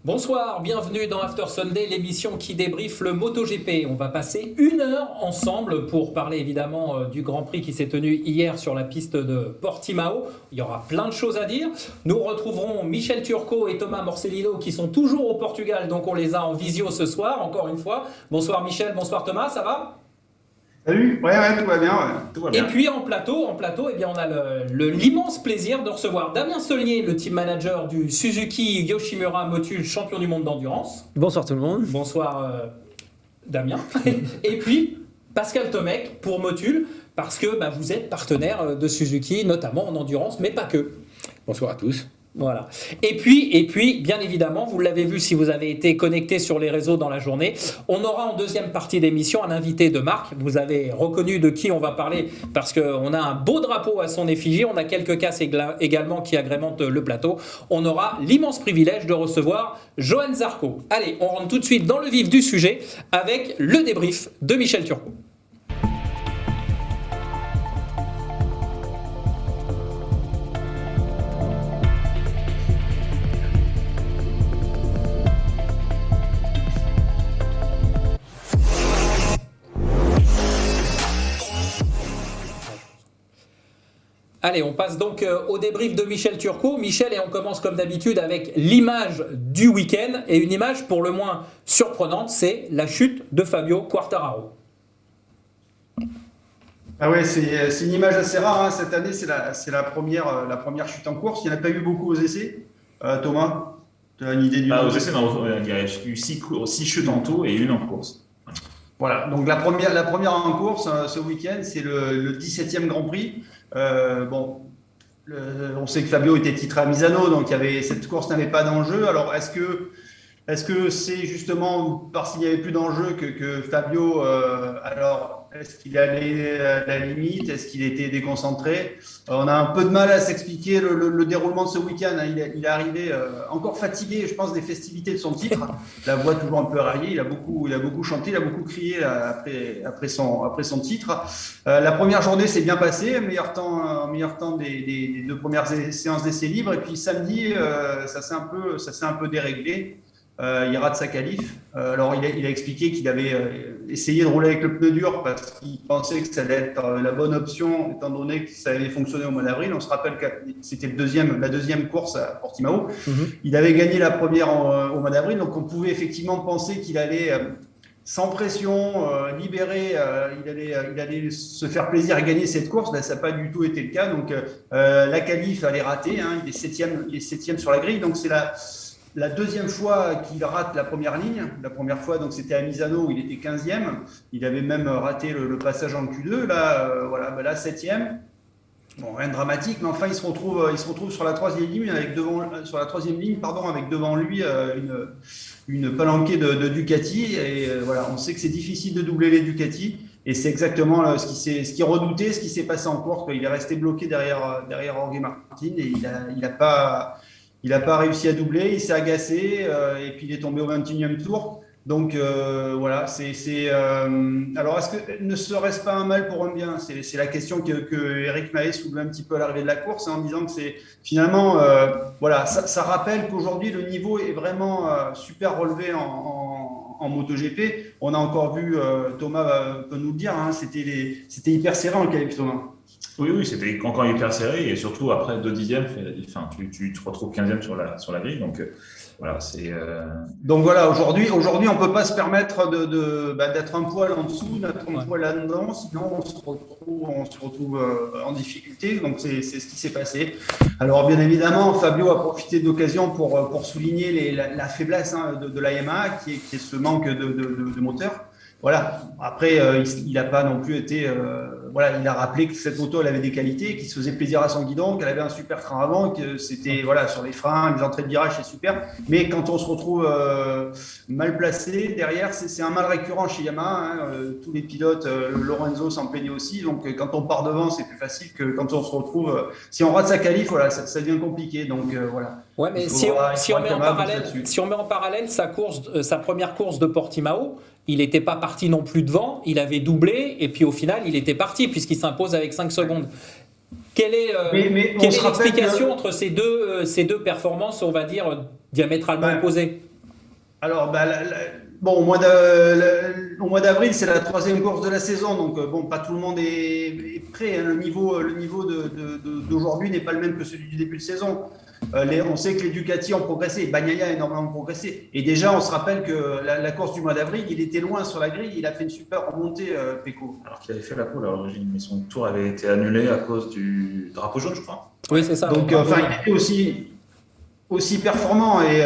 Bonsoir, bienvenue dans After Sunday, l'émission qui débriefe le MotoGP. On va passer 1 heure ensemble pour parler évidemment du Grand Prix qui s'est tenu hier sur la piste de Portimao. Il y aura plein de choses à dire. Nous retrouverons Michel Turcot et Thomas Morcellino qui sont toujours au Portugal, donc on les a en visio ce soir, encore une fois. Bonsoir Michel, bonsoir Thomas, ça va ? Salut, ouais, tout va bien, tout va bien. Et puis en plateau, eh bien, on a l'immense plaisir de recevoir Damien Saulnier, le team manager du Suzuki Yoshimura Motul, champion du monde d'endurance. Bonsoir tout le monde. Bonsoir Damien. Et puis Pascal Tomec pour Motul, parce que vous êtes partenaire de Suzuki, notamment en endurance, mais pas que. Bonsoir à tous. Voilà. Et puis, bien évidemment, vous l'avez vu si vous avez été connecté sur les réseaux dans la journée, on aura en deuxième partie d'émission un invité de marque. Vous avez reconnu de qui on va parler parce qu'on a un beau drapeau à son effigie. On a quelques casses également qui agrémentent le plateau. On aura l'immense privilège de recevoir Johan Zarco. Allez, on rentre tout de suite dans le vif du sujet avec le débrief de Michel Turcot. Allez, on passe donc au débrief de Michel Turcot. Michel, et on commence comme d'habitude avec l'image du week-end. Et une image pour le moins surprenante, c'est la chute de Fabio Quartararo. Ah ouais, c'est une image assez rare. Cette année, c'est la première chute en course. Il n'y en a pas eu beaucoup aux essais. Thomas, tu as une idée du Aux essais, non, il y a eu 6 chutes en tout et une en course. Voilà, donc la première en course ce week-end, c'est le 17e Grand Prix. On sait que Fabio était titré à Misano, donc cette course n'avait pas d'enjeu. Alors, est-ce que c'est justement parce qu'il n'y avait plus d'enjeu que Fabio, est-ce qu'il allait à la limite? Est-ce qu'il était déconcentré? On a un peu de mal à s'expliquer le déroulement de ce week-end. Il est arrivé encore fatigué, je pense, des festivités de son titre. La voix toujours un peu éraillée. Il a beaucoup chanté, il a beaucoup crié après son titre. La première journée s'est bien passée, meilleur temps des 2 premières séances d'essais libres. Et puis samedi, ça s'est un peu déréglé. Il rate sa qualif. Alors il a expliqué qu'il avait essayé de rouler avec le pneu dur parce qu'il pensait que ça allait être la bonne option étant donné que ça avait fonctionné au mois d'avril. On se rappelle que c'était la deuxième course à Portimao. Il avait gagné la première au mois d'avril, donc on pouvait effectivement penser qu'il allait sans pression, libéré, il allait se faire plaisir à gagner cette course. Là, ça n'a pas du tout été le cas. Donc la qualif, elle est ratée. Il est septième sur la grille. Donc c'est la deuxième fois qu'il rate la première ligne. La première fois, donc, c'était à Misano où il était 15e. Il avait même raté le passage en Q2. Là, là 7e. Bon, rien de dramatique, mais enfin, il se retrouve sur la troisième ligne avec devant lui une palanquée de Ducati. Et voilà, on sait que c'est difficile de doubler les Ducati. Et c'est exactement ce qu'il redoutait, ce qui s'est passé en course. Il est resté bloqué derrière Jorge Martin et il n'a pas réussi à doubler, il s'est agacé et puis il est tombé au 21e tour. Donc voilà, alors est-ce que ne serait-ce pas un mal pour un bien? C'est la question que Eric Mahé soulevait un petit peu à l'arrivée de la course en disant que c'est finalement, ça rappelle qu'aujourd'hui le niveau est vraiment super relevé en MotoGP. On a encore vu, Thomas peut nous le dire, c'était hyper serré en qualif, Thomas. Oui, c'était encore hyper serré et surtout après 2 dixièmes, tu te retrouves 15e sur la grille. Donc voilà, c'est. Donc voilà, aujourd'hui, on peut pas se permettre d'être un poil en dessous, d'être un poil là-dedans, sinon on se retrouve en difficulté. Donc c'est ce qui s'est passé. Alors bien évidemment, Fabio a profité de l'occasion pour souligner la faiblesse de la Yamaha, qui est ce manque de moteur. Voilà. Après, il n'a pas non plus été. Il a rappelé que cette moto elle avait des qualités, qu'il se faisait plaisir à son guidon, qu'elle avait un super train avant, que c'était sur les freins, les entrées de virage, c'est super. Mais quand on se retrouve mal placé derrière, c'est un mal récurrent chez Yamaha. Tous les pilotes, Lorenzo s'en plaignait aussi. Donc quand on part devant, c'est plus facile que quand on se retrouve. Si on rate sa qualif, ça devient compliqué. Donc voilà. Ouais, mais si on met en parallèle sa première course de Portimao, il n'était pas parti non plus devant, il avait doublé et puis au final il était parti puisqu'il s'impose avec 5 secondes. Quelle est l'explication entre ces deux performances, on va dire, diamétralement opposées? Alors, bon, au mois d'avril, c'est la troisième course de la saison, donc bon, pas tout le monde est prêt, hein. Le niveau d'aujourd'hui n'est pas le même que celui du début de saison. On sait que les Ducati ont progressé, Bagnaia a énormément progressé. Et déjà, on se rappelle que la course du mois d'avril, il était loin sur la grille, il a fait une super remontée, Pecco. Alors qu'il avait fait la pole à l'origine, mais son tour avait été annulé à cause du drapeau jaune, je crois. Oui, c'est ça. Donc, enfin, il était aussi performant. Et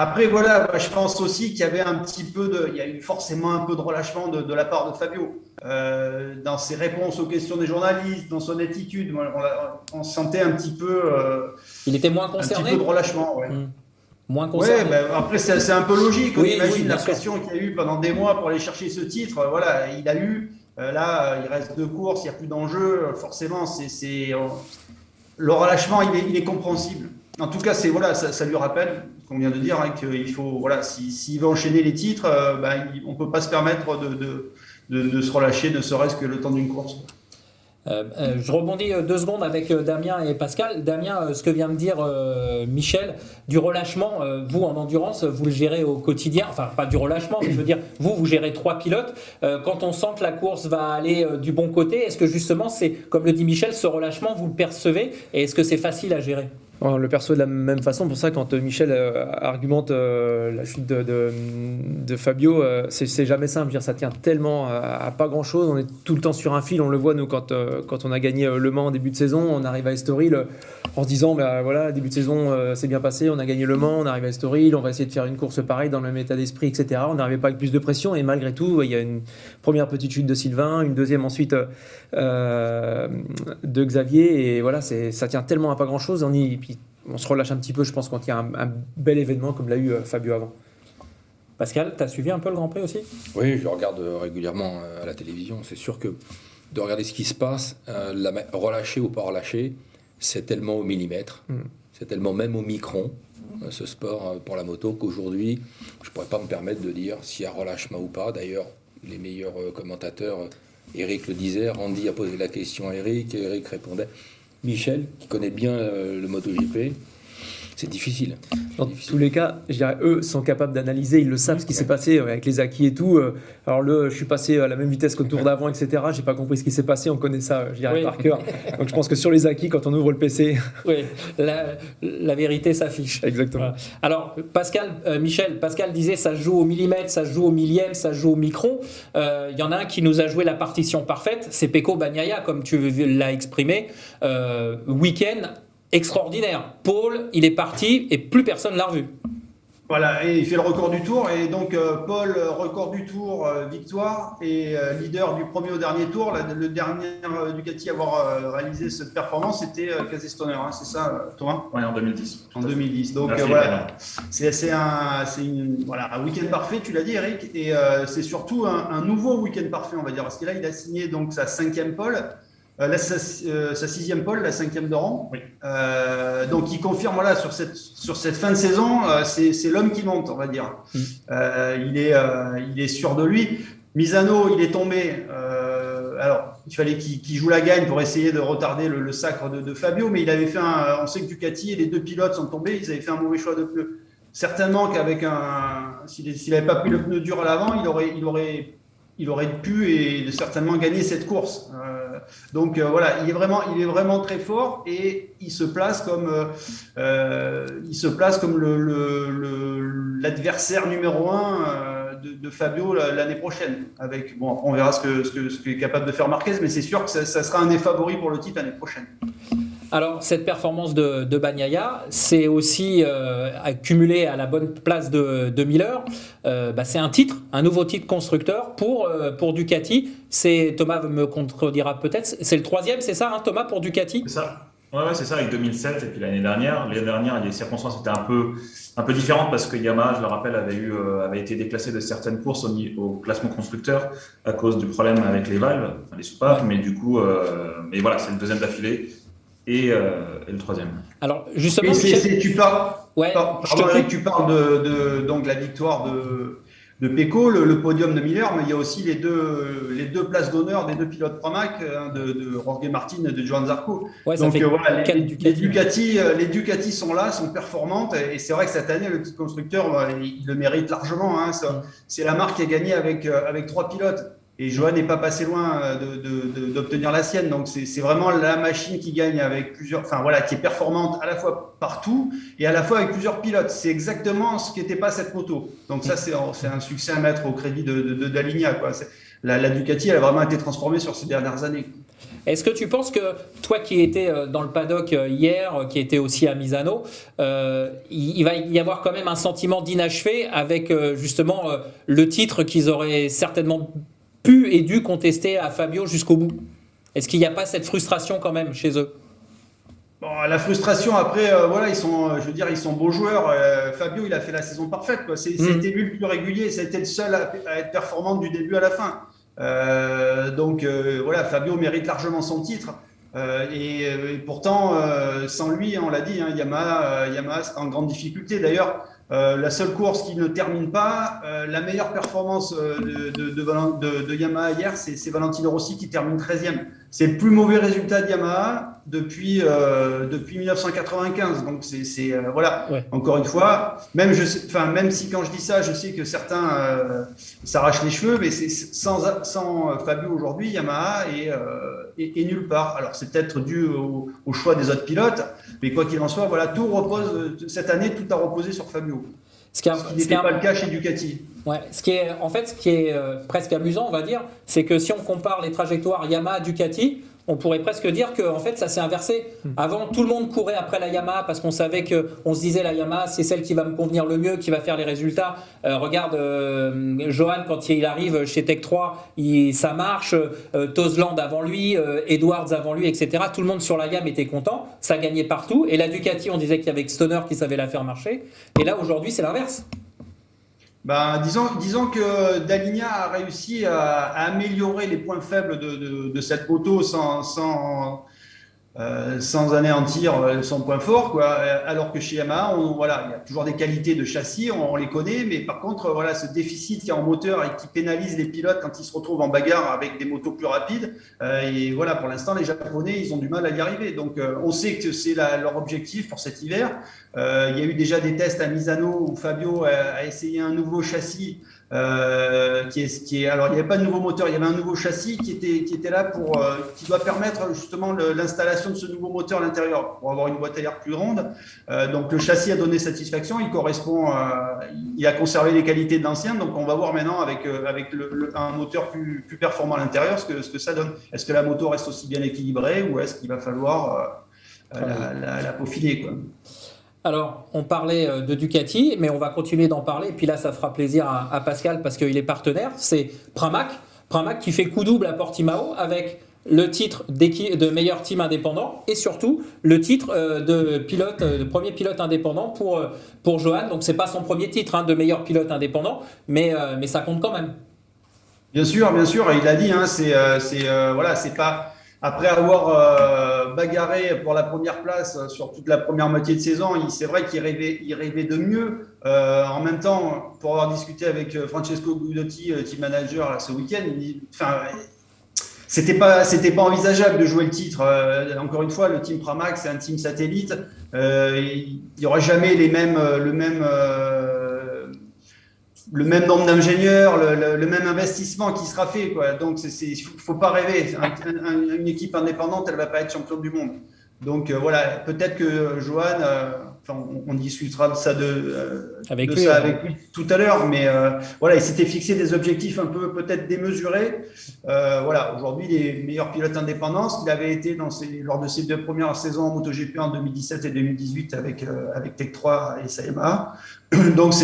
après, voilà, je pense aussi qu'il y avait il y a eu forcément un peu de relâchement de la part de Fabio. Dans ses réponses aux questions des journalistes, dans son attitude, on sentait un petit peu, il était moins concerné. Un petit peu de relâchement, ouais. Moins concerné. Ouais, après, c'est un peu logique. On imagine la bien pression qu'il y a eu pendant des mois pour aller chercher ce titre. Voilà, il a eu. Là, il reste 2 courses, il n'y a plus d'enjeu. Forcément, le relâchement, il est compréhensible. En tout cas, ça lui rappelle ce qu'on vient de dire, hein, qu'il faut, voilà, s'il veut enchaîner les titres, on ne peut pas se permettre de se relâcher, ne serait-ce que le temps d'une course. Je rebondis 2 secondes avec Damien et Pascal. Damien, ce que vient de dire Michel, du relâchement, vous en endurance, vous le gérez au quotidien, enfin pas du relâchement, mais je veux dire, vous gérez 3 pilotes. Quand on sent que la course va aller du bon côté, est-ce que justement, c'est, comme le dit Michel, ce relâchement, vous le percevez et est-ce que c'est facile à gérer ? On le perçoit de la même façon. Pour ça, quand Michel argumente la chute de Fabio, c'est jamais simple. Je veux dire, ça tient tellement à pas grand-chose. On est tout le temps sur un fil. On le voit, nous, quand on a gagné Le Mans en début de saison, on arrive à Estoril en se disant, voilà, début de saison, c'est bien passé, on a gagné Le Mans, on arrive à Estoril, on va essayer de faire une course pareille dans le même état d'esprit, etc. On n'arrivait pas avec plus de pression et malgré tout, il y a une première petite chute de Sylvain, une deuxième ensuite de Xavier et voilà, ça tient tellement à pas grand-chose. On se relâche un petit peu, je pense, quand il y a un bel événement comme l'a eu Fabio avant. Pascal, tu as suivi un peu le Grand Prix aussi ? Oui, je regarde régulièrement à la télévision. C'est sûr que de regarder ce qui se passe, relâcher ou pas relâcher, c'est tellement au millimètre, c'est tellement même au micron, ce sport pour la moto, qu'aujourd'hui, je ne pourrais pas me permettre de dire s'il y a relâchement ou pas. D'ailleurs, les meilleurs commentateurs, Eric le disait, Randy a posé la question à Eric, et Eric répondait. Michel, qui connaît bien le MotoGP, c'est difficile. Dans tous les cas, je dirais, eux sont capables d'analyser, ils le savent ce qui s'est passé avec les acquis et tout. Alors je suis passé à la même vitesse qu'au tour d'avant, etc. J'ai pas compris ce qui s'est passé, on connaît ça, je dirais, par cœur. Donc je pense que sur les acquis, quand on ouvre le PC... Oui, la vérité s'affiche. Exactement. Voilà. Alors Michel, Pascal disait ça se joue au millimètre, ça se joue au millième, ça se joue au micron. Il y en a un qui nous a joué la partition parfaite, c'est Pecco Bagnaia, comme tu l'as exprimé. Week-end extraordinaire. Paul, il est parti et plus personne l'a revu. Voilà, et il fait le record du tour. Et donc, Paul, record du tour, victoire. Et leader du premier au dernier tour. Le dernier Ducati à avoir réalisé cette performance, c'était Casey-Stoner. Hein, c'est ça, Thomas ? Oui, en 2010. En 2010. Donc, voilà. C'est un week-end parfait, tu l'as dit, Eric. Et c'est surtout un nouveau week-end parfait, on va dire. Parce que là, il a signé donc, sa 5e pole. Sa 6e pole, la 5e de rang. Oui. Donc il confirme sur cette fin de saison, c'est l'homme qui monte, on va dire. Il est sûr de lui. Misano, il est tombé. Alors il fallait qu'il joue la gagne pour essayer de retarder le sacre de Fabio, mais il avait fait on sait que Ducati et les 2 pilotes sont tombés, ils avaient fait un mauvais choix de pneu. Certainement qu'avec s'il n'avait pas pris le pneu dur à l'avant, il aurait pu et certainement gagner cette course. Donc voilà, il est vraiment très fort et il se place comme l'adversaire numéro 1 de Fabio l'année prochaine. On verra ce qu'est capable de faire Marquez, mais c'est sûr que ça sera un des favoris pour le titre l'année prochaine. Alors, cette performance de Bagnaia, c'est aussi accumulé à la bonne place de Miller. C'est un nouveau titre constructeur pour Ducati. Thomas me contredira peut-être. C'est le 3e, c'est ça, hein, Thomas, pour Ducati ? C'est ça. Ouais, c'est ça, avec 2007 et puis l'année dernière. L'année dernière, les circonstances étaient un peu différentes parce que Yamaha, je le rappelle, avait été déclassé de certaines courses au classement constructeur à cause du problème avec les valves, les soupapes. Mais du coup, mais voilà, c'est le 2e d'affilée. Et le 3e. Alors justement, tu parles de donc la victoire Pecco, le podium de Miller, mais il y a aussi les deux places d'honneur des deux pilotes Pramac, de Jorge Martin et de Johan Zarco. Ouais, ça Donc fait voilà, quatre Ducati. les Ducati sont là, sont performantes, et c'est vrai que cette année, le petit constructeur, il le mérite largement. Hein, c'est la marque qui a gagné avec 3 pilotes. Et Johan n'est pas passé loin d'obtenir la sienne. Donc, c'est vraiment la machine qui gagne avec plusieurs, enfin voilà, qui est performante à la fois partout et à la fois avec plusieurs pilotes. C'est exactement ce qui n'était pas cette moto. Donc, ça, c'est un succès à mettre au crédit d'Alligna, quoi. La Ducati, elle a vraiment été transformée sur ces dernières années. Est-ce que tu penses que toi qui étais dans le paddock hier, qui était aussi à Misano, il va y avoir quand même un sentiment d'inachevé avec justement le titre qu'ils auraient certainement pu et dû contester à Fabio jusqu'au bout? Est-ce qu'il n'y a pas cette frustration quand même chez eux? Bon, la frustration, après, voilà, ils sont beaux joueurs. Fabio, il a fait la saison parfaite, quoi. C'était lui le plus régulier, ça a été le seul à être performant du début à la fin. Donc voilà, Fabio mérite largement son titre. Et pourtant, sans lui, on l'a dit, hein, Yamaha sera en grande difficulté. D'ailleurs, la seule course qui ne termine pas, la meilleure performance de Yamaha hier, c'est Valentino Rossi qui termine 13e. C'est le plus mauvais résultat de Yamaha depuis 1995. Donc voilà. Ouais. Encore une fois, même si quand je dis ça, je sais que certains s'arrachent les cheveux, mais c'est sans Fabio aujourd'hui, Yamaha est nulle part. Alors c'est peut-être dû au choix des autres pilotes, mais quoi qu'il en soit, voilà, tout repose cette année, tout a reposé sur Fabio. Ce qui n'était pas le cas chez Ducati. Ouais, ce qui est presque amusant, on va dire, c'est que si on compare les trajectoires Yamaha-Ducati, on pourrait presque dire que en fait ça s'est inversé. Avant, tout le monde courait après la Yamaha parce qu'on savait on se disait la Yamaha c'est celle qui va me convenir le mieux, qui va faire les résultats. Regarde Johan quand il arrive chez Tech 3, ça marche. Tosland avant lui, Edwards avant lui, etc. Tout le monde sur la gamme était content, ça gagnait partout. Et la Ducati, on disait qu'il y avait Stoner qui savait la faire marcher. Et là aujourd'hui c'est l'inverse. Ben, disons que D'Alligna a réussi à améliorer les points faibles de cette moto sans anéantir son point fort, quoi. Alors que chez Yamaha, voilà, il y a toujours des qualités de châssis, on les connaît, mais par contre, voilà, ce déficit qu'il y a en moteur et qui pénalise les pilotes quand ils se retrouvent en bagarre avec des motos plus rapides. Et voilà, pour l'instant, les Japonais, ils ont du mal à y arriver. Donc, on sait que c'est leur objectif pour cet hiver. Il y a eu déjà des tests à Misano où Fabio a essayé un nouveau châssis. Alors il n'y avait pas de nouveau moteur, il y avait un nouveau châssis qui était là qui doit permettre justement l'installation de ce nouveau moteur à l'intérieur pour avoir une boîte à air plus grande. Donc le châssis a donné satisfaction, il a conservé les qualités de l'ancien. Donc on va voir maintenant avec un moteur plus performant à l'intérieur ce que ça donne. Est-ce que la moto reste aussi bien équilibrée ou est-ce qu'il va falloir la peaufiner, quoi. Alors, on parlait de Ducati, mais on va continuer d'en parler. Et puis là, ça fera plaisir à Pascal parce qu'il est partenaire. C'est Pramac qui fait coup double à Portimao avec le titre de meilleur team indépendant et surtout le titre de premier pilote indépendant pour Johan. Donc, c'est pas son premier titre de meilleur pilote indépendant, mais ça compte quand même. Bien sûr. Et il a dit, hein, c'est pas. Après avoir bagarré pour la première place sur toute la première moitié de saison, c'est vrai qu'il rêvait de mieux. En même temps, pour avoir discuté avec Francesco Guidotti, team manager là, ce week-end, c'était pas envisageable de jouer le titre. Encore une fois, le team Pramac, c'est un team satellite. Il n'y aura jamais le même nombre d'ingénieurs, le même investissement qui sera fait, quoi. Donc, faut pas rêver. Une équipe indépendante, elle va pas être championne du monde. Donc, voilà, peut-être que Johan, on discutera de ça avec lui tout à l'heure, mais voilà, il s'était fixé des objectifs un peu peut-être démesurés. Voilà, aujourd'hui, les meilleurs pilotes indépendants, ce qu'il avait été lors de ses 2 premières saisons en MotoGP en 2017 et 2018 avec Tech 3 et Yamaha. Donc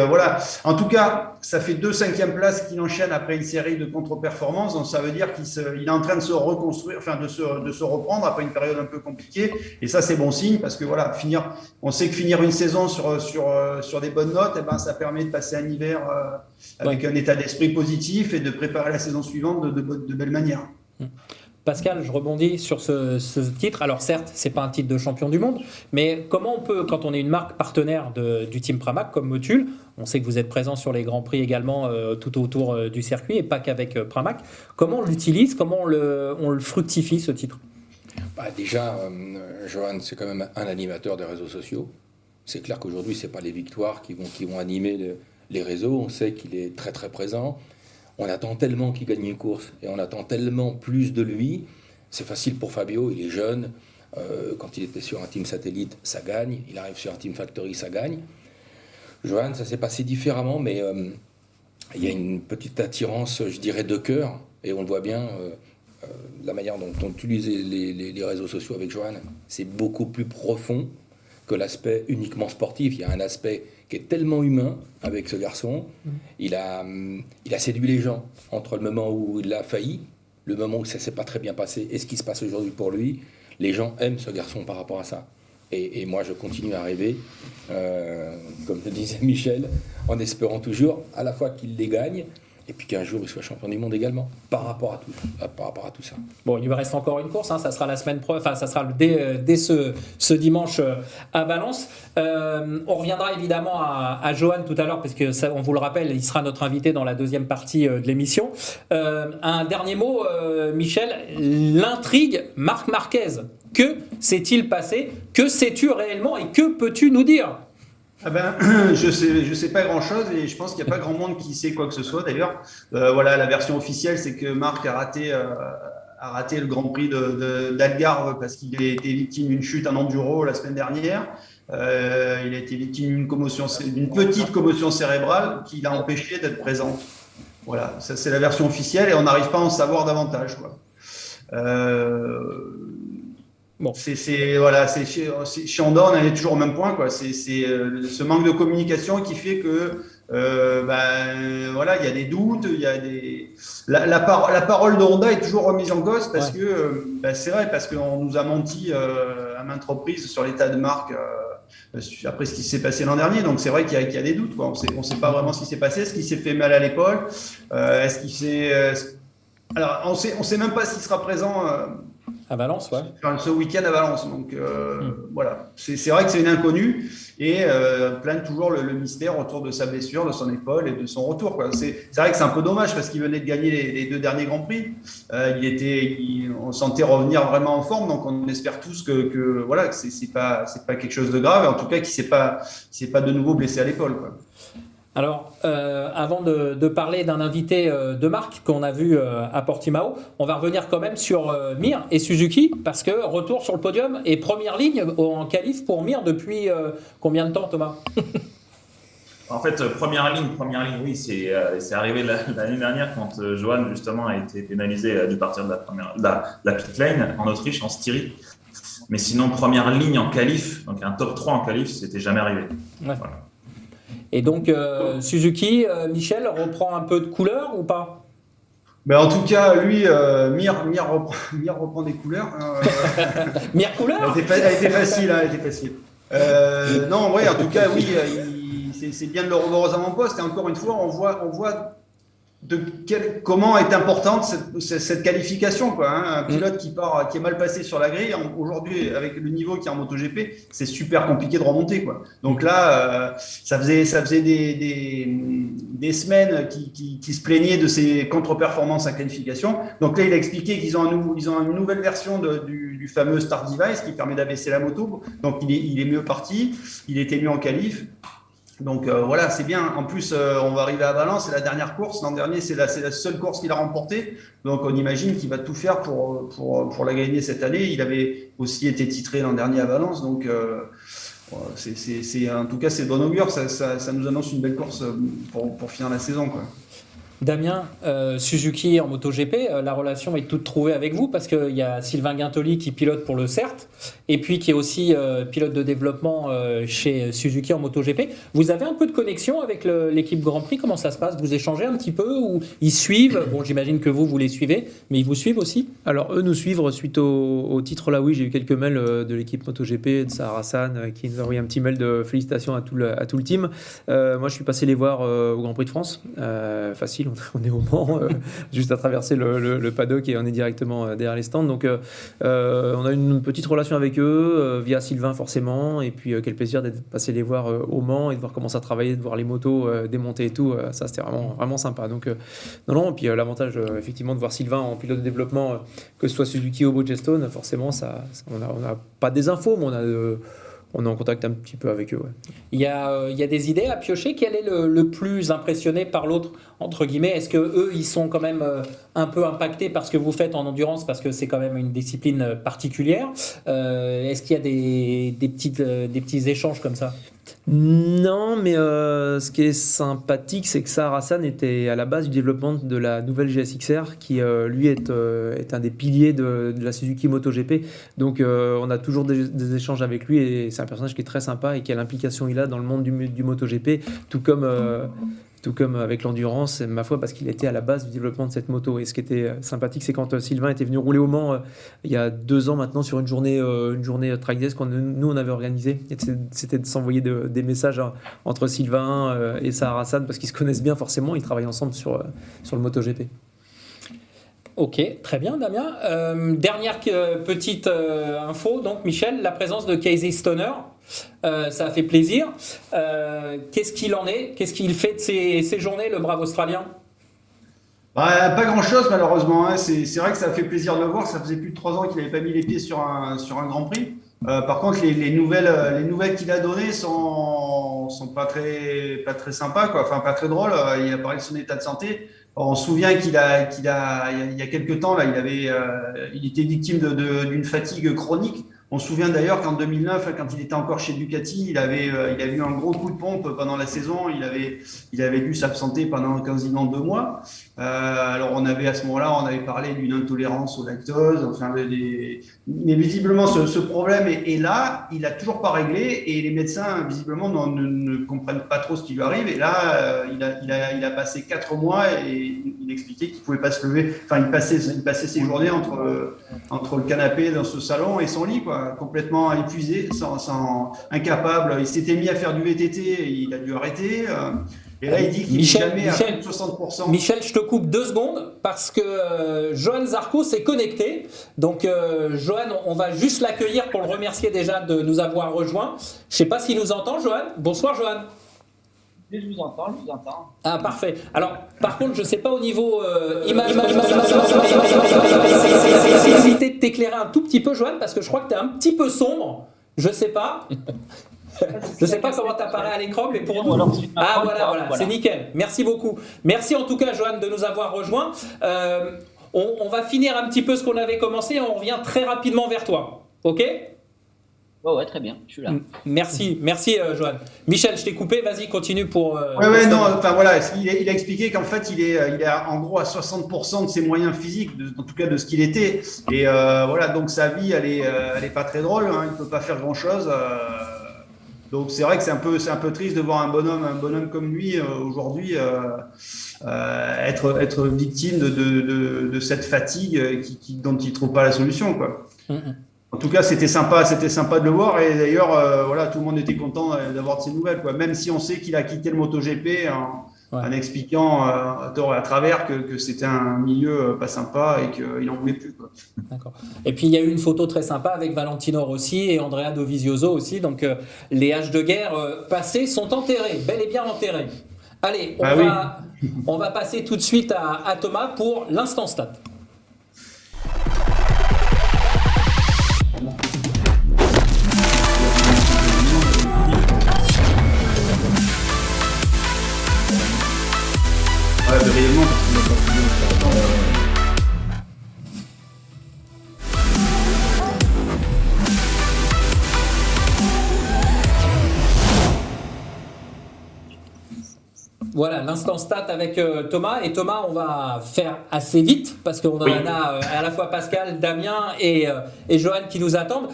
voilà. En tout cas, ça fait 2 5e places qu'il enchaîne après une série de contre-performances. Donc ça veut dire qu'il est en train de se reconstruire, de se reprendre après une période un peu compliquée. Et ça, c'est bon signe parce que voilà, on sait que finir une saison sur des bonnes notes, ça permet de passer un hiver avec un état d'esprit positif et de préparer la saison suivante de belle manière. Pascal, je rebondis sur ce titre. Alors certes, c'est pas un titre de champion du monde, mais comment on peut, quand on est une marque partenaire du team Pramac comme Motul, on sait que vous êtes présent sur les Grands Prix également tout autour du circuit et pas qu'avec Pramac, comment on l'utilise, comment on le fructifie ce titre? Déjà, Johan, c'est quand même un animateur des réseaux sociaux. C'est clair qu'aujourd'hui, c'est pas les victoires qui vont animer les réseaux. On sait qu'il est très très présent. On attend tellement qu'il gagne une course et on attend tellement plus de lui. C'est facile pour Fabio, il est jeune. Quand il était sur un team satellite, ça gagne. Il arrive sur un team factory, ça gagne. Johan, ça s'est passé différemment, mais il y a une petite attirance, je dirais, de cœur. Et on le voit bien, la manière dont on utilise les réseaux sociaux avec Johan, c'est beaucoup plus profond que l'aspect uniquement sportif. Il y a un aspect qui est tellement humain avec ce garçon. Il a séduit les gens entre le moment où il a failli, le moment où ça ne s'est pas très bien passé et ce qui se passe aujourd'hui pour lui. Les gens aiment ce garçon par rapport à ça. Et moi, je continue à rêver, comme le disait Michel, en espérant toujours à la fois qu'il les gagne et puis qu'un jour il soit champion du monde également, par rapport à tout ça. Bon, il lui reste encore une course, ça sera la semaine prochaine, ça sera dès ce dimanche à Valence. On reviendra évidemment à Johan tout à l'heure, parce que ça, on vous le rappelle, il sera notre invité dans la deuxième partie de l'émission. Un dernier mot, Michel, l'intrigue Marc Marquez. Que s'est-il passé? Que sais-tu réellement et que peux-tu nous dire? Je sais pas grand-chose et je pense qu'il n'y a pas grand monde qui sait quoi que ce soit d'ailleurs. Voilà, la version officielle, c'est que Marc a raté le Grand Prix d'Algarve parce qu'il a été victime d'une chute en enduro la semaine dernière. Il a été victime d'une petite commotion cérébrale qui l'a empêché d'être présent. Voilà, ça c'est la version officielle et on n'arrive pas à en savoir davantage, quoi. Bon. Chez Honda, on en est toujours au même point, quoi. C'est ce manque de communication qui fait que voilà, il y a des doutes, il y a la parole de Honda est toujours remise en cause parce que c'est vrai, parce qu'on nous a menti à maintes reprises sur l'état de Marc après ce qui s'est passé l'an dernier. Donc c'est vrai qu'il y a des doutes, quoi. On sait pas vraiment ce qui s'est passé, est-ce qu'il s'est fait mal à l'épaule, est-ce qu'il s'est alors on sait même pas s'il sera présent à Valence, ouais. Ce week-end à Valence. Donc voilà, c'est vrai que c'est une inconnue et plane toujours le mystère autour de sa blessure, de son épaule et de son retour, quoi. C'est vrai que c'est un peu dommage parce qu'il venait de gagner les deux derniers Grands Prix. On sentait revenir vraiment en forme, donc on espère tous que voilà, que c'est pas quelque chose de grave, en tout cas qu'il s'est pas de nouveau blessé à l'épaule, quoi. Alors, avant de parler d'un invité de marque qu'on a vu à Portimao, on va revenir quand même sur Mir et Suzuki, parce que retour sur le podium et première ligne en qualif pour Mir depuis combien de temps, Thomas? En fait, première ligne, oui, c'est arrivé l'année dernière quand Johan justement a été pénalisé du partir de la pit lane en Autriche, en Styrie. Mais sinon, première ligne en qualif, donc un top 3 en qualif, c'était jamais arrivé. Ouais. Voilà. Et donc, Suzuki, Michel, reprend un peu de couleur ou pas? En tout cas, lui, Mir reprend des couleurs. Mir couleur? Elle était facile. Non, ouais, en tout cas, oui, c'est bien de le revoir aux avant-postes. Et encore une fois, on voit comment est importante cette qualification, quoi, hein. Un pilote qui est mal passé sur la grille, aujourd'hui avec le niveau qu'il y a en MotoGP, c'est super compliqué de remonter, quoi. Donc là, ça faisait des semaines qui se plaignaient de ses contre-performances en qualification. Donc là, il a expliqué qu'ils ont une nouvelle version du fameux Start Device qui permet d'abaisser la moto. Donc il est mieux parti, il était mieux en qualif. Donc voilà, c'est bien. En plus, on va arriver à Valence, c'est la dernière course. L'an dernier, c'est la seule course qu'il a remportée. Donc on imagine qu'il va tout faire pour la gagner cette année. Il avait aussi été titré l'an dernier à Valence. Donc en tout cas, c'est bon augure. Ça nous annonce une belle course pour finir la saison, quoi. Damien, Suzuki en MotoGP, la relation est toute trouvée avec vous parce qu'il y a Sylvain Guintoli qui pilote pour le CERT et puis qui est aussi pilote de développement chez Suzuki en MotoGP. Vous avez un peu de connexion avec l'équipe Grand Prix? Comment ça se passe? Vous échangez un petit peu ou ils suivent? Bon, j'imagine que vous les suivez, mais ils vous suivent aussi? Alors, eux nous suivent suite au titre là, oui, j'ai eu quelques mails de l'équipe MotoGP, de Sahar Hassan, qui nous a envoyé un petit mail de félicitations à tout le team. Moi, je suis passé les voir au Grand Prix de France, facile. tranquille, on est au Mans, juste à traverser le paddock et on est directement derrière les stands. Donc on a une petite relation avec eux, via Sylvain forcément, et puis quel plaisir d'être passé les voir au Mans et de voir comment ça travaillait, de voir les motos démonter et tout, ça c'était vraiment sympa. Donc non, et puis l'avantage effectivement de voir Sylvain en pilote de développement, que ce soit Suzuki ou Bridgestone, forcément on n'a pas des infos, mais on est en contact un petit peu avec eux. Ouais. Il y a des idées à piocher. Quel est le plus impressionné par l'autre, entre guillemets? Est-ce que eux, ils sont quand même un peu impactés par ce que vous faites en endurance, parce que c'est quand même une discipline particulière? Est-ce qu'il y a des petits échanges comme ça? Non, mais ce qui est sympathique, c'est que Sahar Hassan était à la base du développement de la nouvelle GSX-R, qui lui est un des piliers de la Suzuki MotoGP. Donc on a toujours des échanges avec lui, et c'est un personnage qui est très sympa et quelle implication il a dans le monde du MotoGP, tout comme avec l'endurance, ma foi, parce qu'il était à la base du développement de cette moto. Et ce qui était sympathique, c'est quand Sylvain était venu rouler au Mans il y a 2 ans maintenant, sur une journée track days nous on avait organisé. C'était de s'envoyer des messages entre Sylvain et Sahar Hassan, parce qu'ils se connaissent bien forcément, ils travaillent ensemble sur le MotoGP. Ok, très bien Damien. Dernière petite info, donc Michel, la présence de Casey Stoner. Ça a fait plaisir. Qu'est-ce qu'il en est? Qu'est-ce qu'il fait de ces journées, le brave Australien? Pas grand-chose malheureusement. Hein. C'est vrai que ça a fait plaisir de le voir. Ça faisait plus de 3 ans qu'il n'avait pas mis les pieds sur un Grand Prix. Par contre, les nouvelles qu'il a données sont pas très sympas, quoi. Enfin, pas très drôles. Il a parlé de son état de santé. On se souvient il y a quelques temps là, il était victime d'une fatigue chronique. On se souvient d'ailleurs qu'en 2009, quand il était encore chez Ducati, il avait eu un gros coup de pompe pendant la saison. Il avait dû s'absenter pendant quasiment 2 mois. Alors on avait à ce moment-là, on avait parlé d'une intolérance au lactose. Enfin, mais visiblement ce problème est là. Il a toujours pas réglé, et les médecins visiblement ne comprennent pas trop ce qui lui arrive. Et là, il a passé 4 mois et il expliquait qu'il pouvait pas se lever. Enfin, il passait ses journées entre le canapé dans ce salon et son lit, quoi. Complètement épuisé, incapable. Il s'était mis à faire du VTT, et il a dû arrêter. Et là, il dit qu'il n'est jamais à 60%. Michel, je te coupe 2 secondes parce que Johan Zarco s'est connecté. Donc, Johan, on va juste l'accueillir pour le remercier déjà de nous avoir rejoints. Je ne sais pas s'il nous entend, Johan. Bonsoir, Johan. Je vous entends. Ah, parfait. Alors, par contre, je ne sais pas au niveau image. Éviter de t'éclairer un tout petit peu, Johan, parce que je crois que tu es un petit peu sombre. Je ne sais pas. Je ne sais pas comment tu apparais à l'écran, mais pour nous. Ah, voilà, c'est nickel. Merci beaucoup. Merci en tout cas, Johan, de nous avoir rejoints. On va finir un petit peu ce qu'on avait commencé et on revient très rapidement vers toi. OK ? Ouais, très bien, je suis là. Merci, Johan. Michel, je t'ai coupé, vas-y, continue pour... enfin voilà, il a expliqué qu'en fait, il est en gros à 60% de ses moyens physiques, en tout cas de ce qu'il était. Et voilà, donc sa vie, elle est pas très drôle, hein, il peut pas faire grand-chose. Donc c'est vrai que c'est un peu triste de voir un bonhomme comme lui aujourd'hui être victime de cette fatigue dont il trouve pas la solution, quoi. En tout cas, c'était sympa de le voir, et d'ailleurs, voilà, tout le monde était content d'avoir de ces nouvelles, quoi. Même si on sait qu'il a quitté le MotoGP en expliquant à tort et à travers que c'était un milieu pas sympa et qu'il n'en voulait plus, quoi. D'accord. Et puis il y a eu une photo très sympa avec Valentino Rossi et Andrea Dovizioso aussi. Donc les haches de guerre passées sont enterrées, bel et bien enterrées. Allez, on va passer tout de suite à Thomas pour l'instant stat. Ouais, brièvement, parce qu'on n'a pas pu le temps. Voilà, l'instant stat avec Thomas. Et Thomas, on va faire assez vite parce qu'on a à la fois Pascal, Damien et Johan qui nous attendent.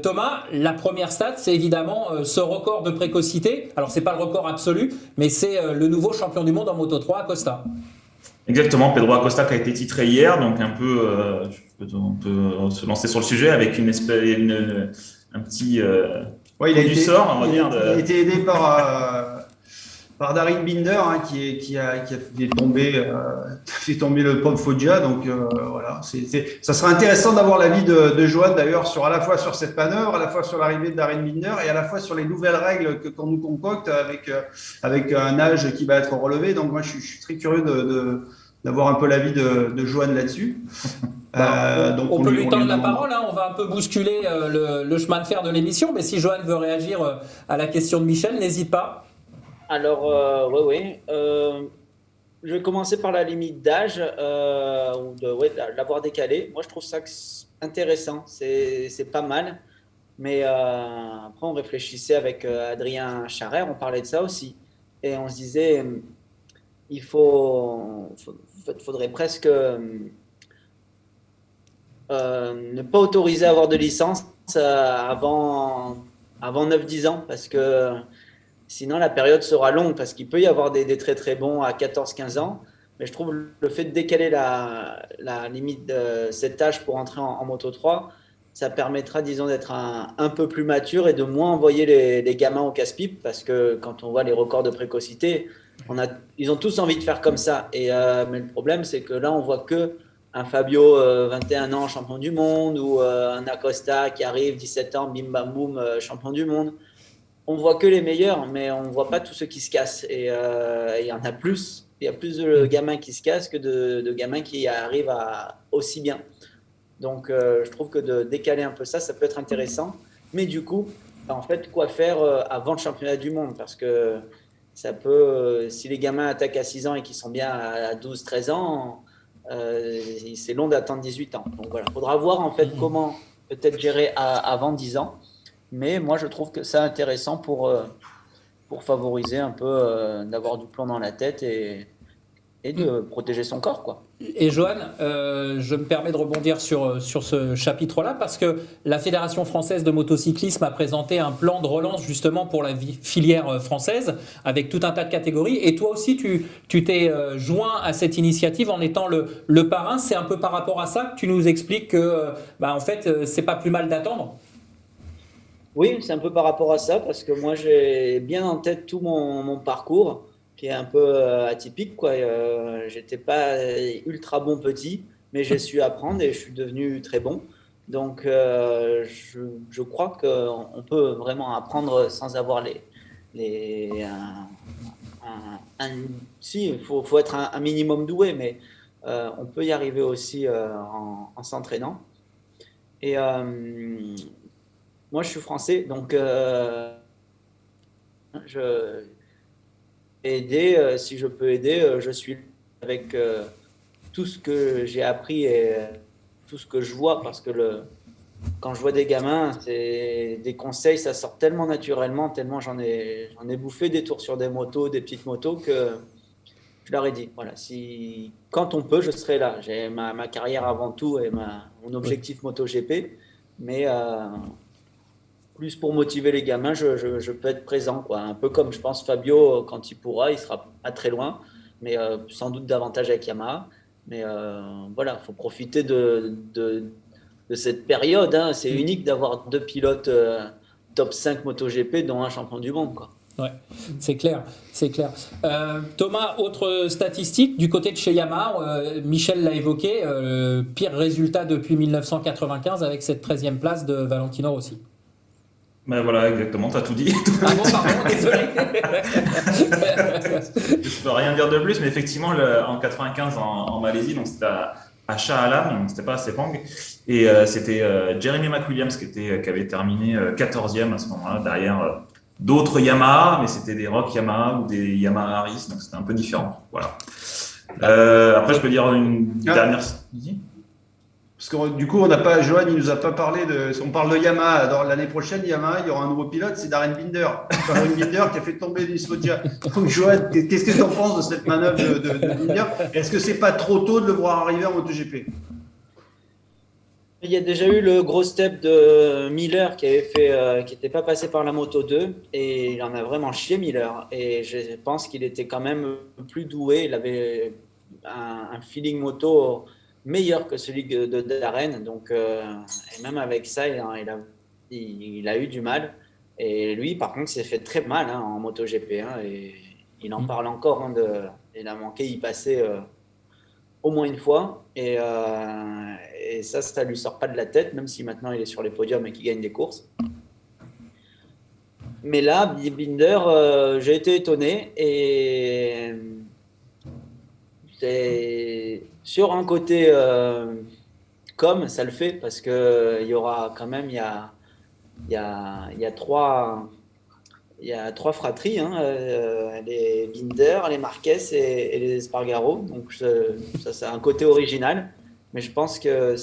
Thomas, la première stat, c'est évidemment ce record de précocité. Alors, c'est pas le record absolu, mais c'est le nouveau champion du monde en Moto3, Acosta. Exactement, Pedro Acosta qui a été titré hier, donc un peu, on peut se lancer sur le sujet avec un petit il a été sort, on va dire. Il a été aidé par Darin Binder, hein, qui a fait tomber le pauvre Foggia. Donc voilà, ça sera intéressant d'avoir l'avis de Johan d'ailleurs à la fois sur cette manœuvre, à la fois sur l'arrivée de Darin Binder et à la fois sur les nouvelles règles qu'on nous concocte avec un âge qui va être relevé. Donc moi, je suis très curieux d'avoir un peu l'avis de Johan là-dessus. Donc on peut lui tendre la parole, hein, on va un peu bousculer le chemin de fer de l'émission, mais si Johan veut réagir à la question de Michel, n'hésite pas. Alors, oui. Je vais commencer par la limite d'âge, ou l'avoir décalé. Moi, je trouve ça intéressant, c'est pas mal. Mais après, on réfléchissait avec Adrien Charrer, on parlait de ça aussi. Et on se disait, il faudrait presque ne pas autoriser à avoir de licence avant 9-10 ans, parce que sinon la période sera longue, parce qu'il peut y avoir des très très bons à 14-15 ans. Mais je trouve le fait de décaler la limite de cet âge pour entrer en Moto 3, ça permettra, disons, d'être un peu plus mature et de moins envoyer les gamins au casse-pipe, parce que quand on voit les records de précocité, ils ont tous envie de faire comme ça. Mais le problème, c'est que là, on voit que un Fabio, 21 ans, champion du monde, ou un Acosta qui arrive, 17 ans, bim bam boum, champion du monde. On voit que les meilleurs, mais on voit pas tous ceux qui se cassent. Et il y en a plus. Il y a plus de gamins qui se cassent que de gamins qui arrivent aussi bien. Donc, je trouve que de décaler un peu ça peut être intéressant. Mais du coup, en fait, quoi faire avant le championnat du monde? Parce que ça peut, si les gamins attaquent à 6 ans et qu'ils sont bien à 12-13 ans, c'est long d'attendre 18 ans. Donc voilà, il faudra voir en fait comment peut-être gérer avant 10 ans. Mais moi, je trouve que c'est intéressant pour favoriser un peu d'avoir du plomb dans la tête et de protéger son corps, quoi. Et Johan, je me permets de rebondir sur ce chapitre-là, parce que la Fédération française de motocyclisme a présenté un plan de relance justement pour la filière française, avec tout un tas de catégories. Et toi aussi, tu t'es joint à cette initiative en étant le parrain. C'est un peu par rapport à ça que tu nous expliques que, en fait, c'est pas plus mal d'attendre. Oui, c'est un peu par rapport à ça, parce que moi, j'ai bien en tête tout mon parcours, qui est un peu atypique, quoi. J'étais pas ultra bon petit, mais j'ai su apprendre et je suis devenu très bon. Donc, je crois qu'on peut vraiment apprendre sans avoir si, il faut être un minimum doué, mais on peut y arriver aussi en s'entraînant. Et moi, je suis français, donc si je peux aider, je suis avec tout ce que j'ai appris et tout ce que je vois, parce que quand je vois des gamins, c'est des conseils, ça sort tellement naturellement, tellement j'en ai bouffé des tours sur des motos, des petites motos, que je leur ai dit, voilà, quand on peut, je serai là. J'ai ma carrière avant tout et mon objectif MotoGP, mais plus pour motiver les gamins, je peux être présent, quoi. Un peu comme je pense Fabio, quand il pourra, il sera pas très loin, mais sans doute davantage avec Yamaha. Mais voilà, il faut profiter de cette période, hein. C'est unique d'avoir 2 pilotes top 5 MotoGP, dont un champion du monde, quoi. Ouais, c'est clair, c'est clair. Thomas, autre statistique, du côté de chez Yamaha, Michel l'a évoqué, pire résultat depuis 1995 avec cette 13e place de Valentino Rossi. Ben voilà, exactement, tu as tout dit. Ah bon, pardon, désolé. Je peux rien dire de plus, mais effectivement, en 95 en Malaisie, donc c'était à Shah Alam, donc c'était pas à Sepang, et c'était Jeremy McWilliams qui avait terminé 14e à ce moment-là, derrière d'autres Yamaha, mais c'était des Rock Yamaha ou des Yamaha Harris, donc c'était un peu différent. Voilà. Après, je peux dire une dernière. Parce que du coup, Johan, il nous a pas parlé on parle de Yamaha. Alors, l'année prochaine, Yamaha, il y aura un nouveau pilote, c'est Darin Binder. Darin Binder qui a fait tomber Luis Foggia. Donc, Johan, qu'est-ce que tu en penses de cette manœuvre de Binder? Est-ce que c'est pas trop tôt de le voir arriver en MotoGP? Il y a déjà eu le gros step de Miller qui n'était pas passé par la Moto 2, et il en a vraiment chié, Miller. Et je pense qu'il était quand même plus doué. Il avait un feeling moto meilleur que celui de Darren. Donc, et même avec ça, il a eu du mal. Et lui, par contre, s'est fait très mal, hein, en MotoGP. Hein, et il en parle encore. Il a manqué y passer au moins une fois. Et ça lui sort pas de la tête, même si maintenant il est sur les podiums et qu'il gagne des courses. Mais là, Binder, j'ai été étonné. Et sur un côté comme ça le fait, parce qu'il y aura quand même, il y a trois fratries, hein, les Binder, les Marquez et les Espargaro. Donc ça, c'est un côté original, mais je pense que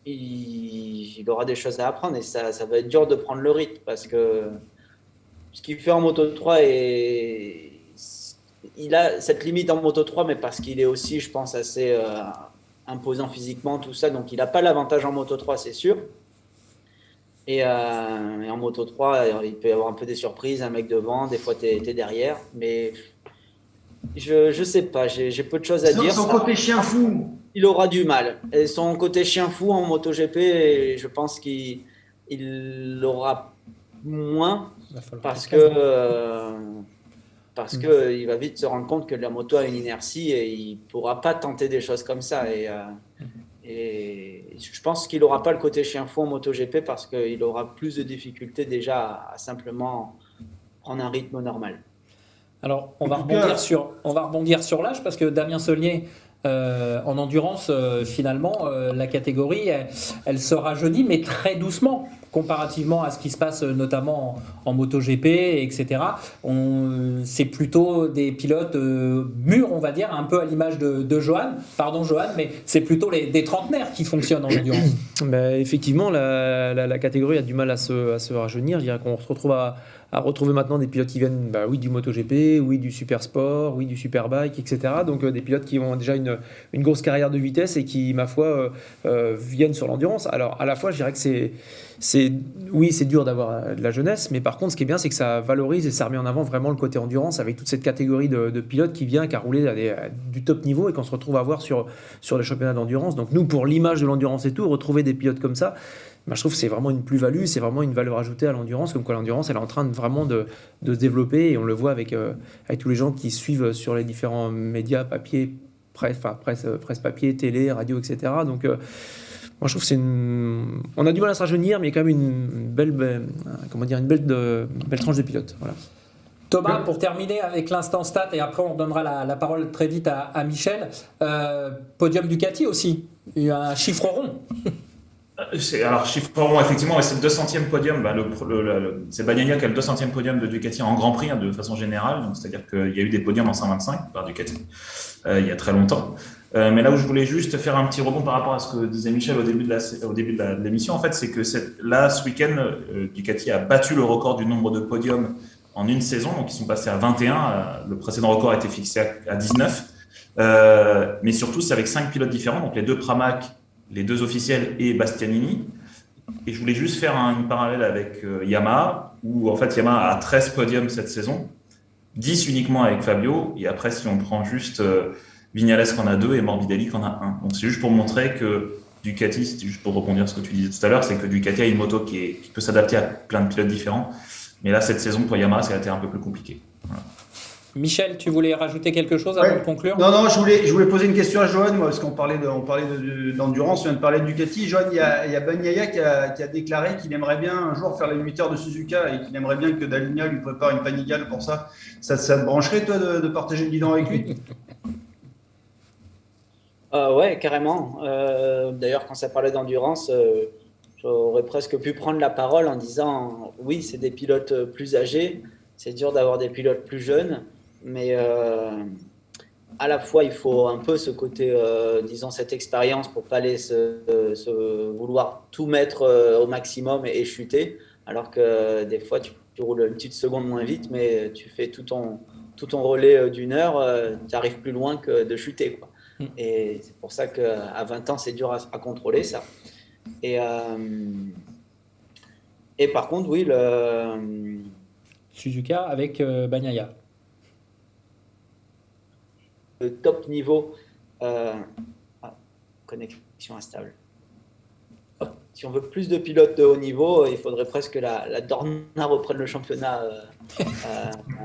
il aura des choses à apprendre et ça va être dur de prendre le rythme parce que ce qu'il fait en Moto 3 il a cette limite en Moto 3, mais parce qu'il est aussi, je pense, assez imposant physiquement, tout ça. Donc il n'a pas l'avantage en Moto 3, c'est sûr. Et en Moto 3, il peut y avoir un peu des surprises, un mec devant, des fois t'es derrière, mais je sais pas, j'ai peu de choses à dire. Son côté chien fou. Il aura du mal. Et son côté chien fou en MotoGP, je pense qu'il l'aura moins parce que il va vite se rendre compte que la moto a une inertie et il pourra pas tenter des choses comme ça. Et je pense qu'il n'aura pas le côté chien fou en MotoGP parce qu'il aura plus de difficultés déjà à simplement prendre un rythme normal. Alors, on va rebondir sur l'âge parce que Damien Saulnier, en endurance, finalement, la catégorie, elle se rajeunit, mais très doucement, comparativement à ce qui se passe notamment en MotoGP, etc. C'est plutôt des pilotes mûrs, on va dire, un peu à l'image de Johan. Pardon, Johan, mais c'est plutôt des trentenaires qui fonctionnent en endurance. Effectivement, la catégorie a du mal à se rajeunir. Je dirais qu'on se retrouve à retrouver maintenant des pilotes qui viennent du MotoGP, du Supersport, du Superbike, etc. Donc des pilotes qui ont déjà une grosse carrière de vitesse et qui, ma foi, viennent sur l'endurance. Alors à la fois, je dirais que c'est dur d'avoir de la jeunesse, mais par contre, ce qui est bien, c'est que ça valorise et ça remet en avant vraiment le côté endurance avec toute cette catégorie de pilotes qui a roulé à du top niveau et qu'on se retrouve à voir sur les championnats d'endurance. Donc nous, pour l'image de l'endurance et tout, retrouver des pilotes comme ça, je trouve que c'est vraiment une plus-value, c'est vraiment une valeur ajoutée à l'endurance, comme quoi l'endurance, elle est en train vraiment de se développer et on le voit avec tous les gens qui suivent sur les différents médias, papier, presse papier, télé, radio, etc. Donc moi je trouve que on a du mal à se rajeunir, mais il y a quand même une belle tranche de pilotes. Voilà. Thomas, pour terminer avec l'instant stat, et après on donnera la parole très vite à Michel, podium Ducati aussi, il y a un chiffre rond. Alors, chiffre rond, effectivement, c'est le 200e podium. C'est Bagnaia qui a le 200e podium de Ducati en Grand Prix, de façon générale. Donc, c'est-à-dire qu'il y a eu des podiums en 125 par Ducati il y a très longtemps. Mais là où je voulais juste faire un petit rebond par rapport à ce que disait Michel au début de l'émission, en fait, c'est que là, ce week-end, Ducati a battu le record du nombre de podiums en une saison. Donc, ils sont passés à 21. Le précédent record a été fixé à 19. Mais surtout, c'est avec 5 pilotes différents. Donc, les deux Pramac, les deux officiels et Bastianini. Et je voulais juste faire une parallèle avec Yamaha, où en fait Yamaha a 13 podiums cette saison, 10 uniquement avec Fabio, et après si on prend juste Viñales qui en a 2 et Morbidelli qui en a 1. Donc c'est juste pour montrer que Ducati, c'était juste pour rebondir sur ce que tu disais tout à l'heure, c'est que Ducati a une moto qui peut s'adapter à plein de pilotes différents. Mais là, cette saison pour Yamaha, ça a été un peu plus compliqué. Voilà. Michel, tu voulais rajouter quelque chose avant de conclure ? Non, je voulais poser une question à Johan, moi, parce qu'on parlait d'endurance, on vient de parler de Ducati. Johan, il y a Bagnaia qui a déclaré qu'il aimerait bien un jour faire les 8 heures de Suzuka et qu'il aimerait bien que Daligna lui prépare une panigale pour ça. Ça te brancherait, toi, de partager le bilan avec lui ? Ouais, carrément. D'ailleurs, quand ça parlait d'endurance, j'aurais presque pu prendre la parole en disant oui, c'est des pilotes plus âgés, c'est dur d'avoir des pilotes plus jeunes. Mais à la fois, il faut un peu ce côté, disons, cette expérience pour pas aller se vouloir tout mettre au maximum et chuter. Alors que des fois, tu roules une petite seconde moins vite, mais tu fais tout ton relais d'une heure, tu arrives plus loin que de chuter, quoi. Et c'est pour ça qu'à 20 ans, c'est dur à contrôler, ça. Et par contre, oui, Suzuka avec Bagnaia. Le top niveau, connexion instable. si on veut plus de pilotes de haut niveau, il faudrait presque que la Dorna reprenne le championnat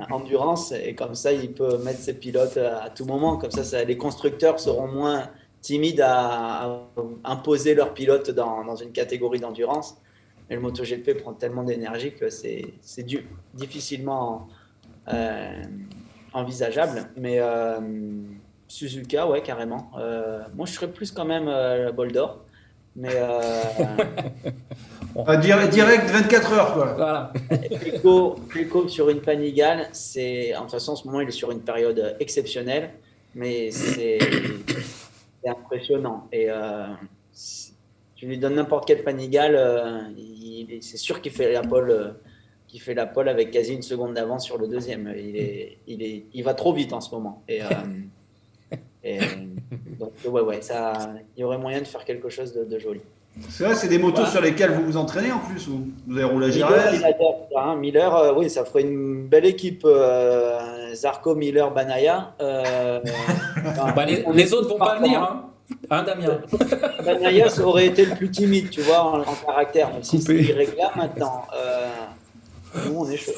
endurance, et comme ça, il peut mettre ses pilotes à tout moment. Comme ça, les constructeurs seront moins timides à imposer leurs pilotes dans une catégorie d'endurance. Mais le MotoGP prend tellement d'énergie que c'est difficilement envisageable. Mais Suzuka, ouais, carrément. Moi, je serais plus quand même Boldor. Mais direct 24 heures, quoi. Voilà. Pecco sur une Panigale, de toute façon, en ce moment, il est sur une période exceptionnelle, mais c'est impressionnant. Et si tu lui donnes n'importe quelle Panigale, c'est sûr qu'il fait la pole avec quasi une seconde d'avance sur le deuxième. Il va trop vite en ce moment. Donc, il y aurait moyen de faire quelque chose de joli. C'est vrai, c'est des motos sur lesquelles vous vous entraînez en plus, ou vous avez roulé à Miller, Miller, oui, ça ferait une belle équipe. Zarco, Miller, Banaya. Les autres vont pas venir, hein, Damien. Banaya, ça aurait été le plus timide, tu vois, en caractère, même si c'est irrégulier maintenant. Nous, on est chaud.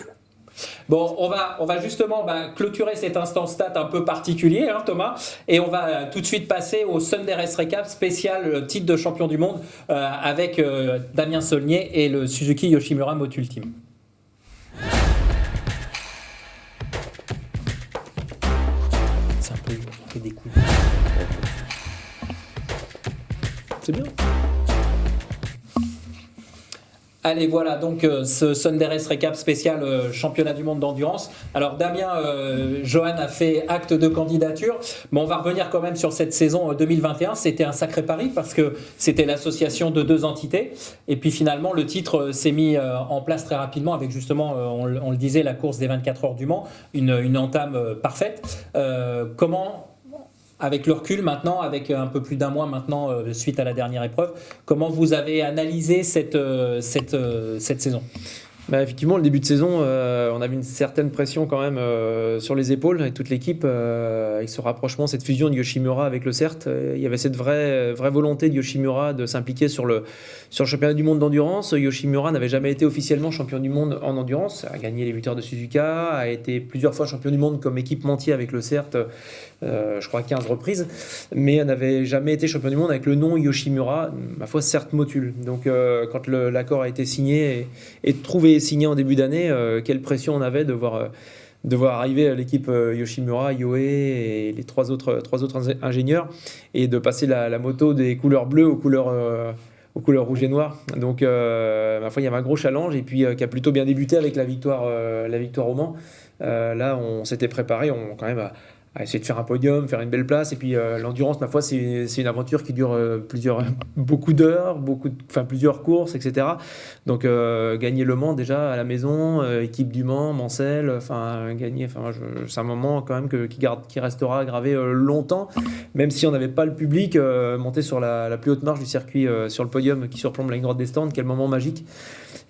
Bon, on va justement clôturer cet instant stat un peu particulier, hein, Thomas, et on va tout de suite passer au Sunday Race Recap spécial titre de champion du monde avec Damien Saulnier et le Suzuki Yoshimura Motul Team. C'est un peu des coups. C'est bien. Allez, voilà, donc ce Sunday Race Recap spécial championnat du monde d'endurance. Alors Damien, Johan a fait acte de candidature, mais on va revenir quand même sur cette saison 2021. C'était un sacré pari parce que c'était l'association de deux entités. Et puis finalement, le titre s'est mis en place très rapidement avec justement, on le disait, la course des 24 heures du Mans, une entame parfaite. Comment... Avec le recul maintenant, avec un peu plus d'un mois maintenant suite à la dernière épreuve, comment vous avez analysé cette saison ? Effectivement, le début de saison, on avait une certaine pression quand même sur les épaules avec toute l'équipe, avec ce rapprochement, cette fusion de Yoshimura avec le CERT. Il y avait cette vraie volonté de Yoshimura de s'impliquer sur le championnat du monde d'endurance. Yoshimura n'avait jamais été officiellement champion du monde en endurance, a gagné les 8 heures de Suzuka, a été plusieurs fois champion du monde comme équipementier avec le CERT, je crois 15 reprises, mais n'avait jamais été champion du monde avec le nom Yoshimura, ma foi CERT Motul. Donc quand l'accord a été signé et trouvé signé en début d'année, quelle pression on avait de voir arriver l'équipe Yoshimura, Yoe et les trois autres ingénieurs, et de passer la moto des couleurs bleues aux couleurs rouge et noir. Donc ma foi, il y avait un gros challenge, et puis qui a plutôt bien débuté avec la victoire au Mans. Là, on s'était préparé, quand même à essayer de faire un podium, faire une belle place. Et puis l'endurance, ma foi, c'est une aventure qui dure beaucoup d'heures, plusieurs courses, etc. Donc gagner le Mans déjà à la maison, équipe du Mans, Mansell, gagner, c'est un moment quand même qui restera gravé longtemps, même si on n'avait pas le public, monter sur la plus haute marche du circuit, sur le podium qui surplombe la ligne droite des stands, quel moment magique.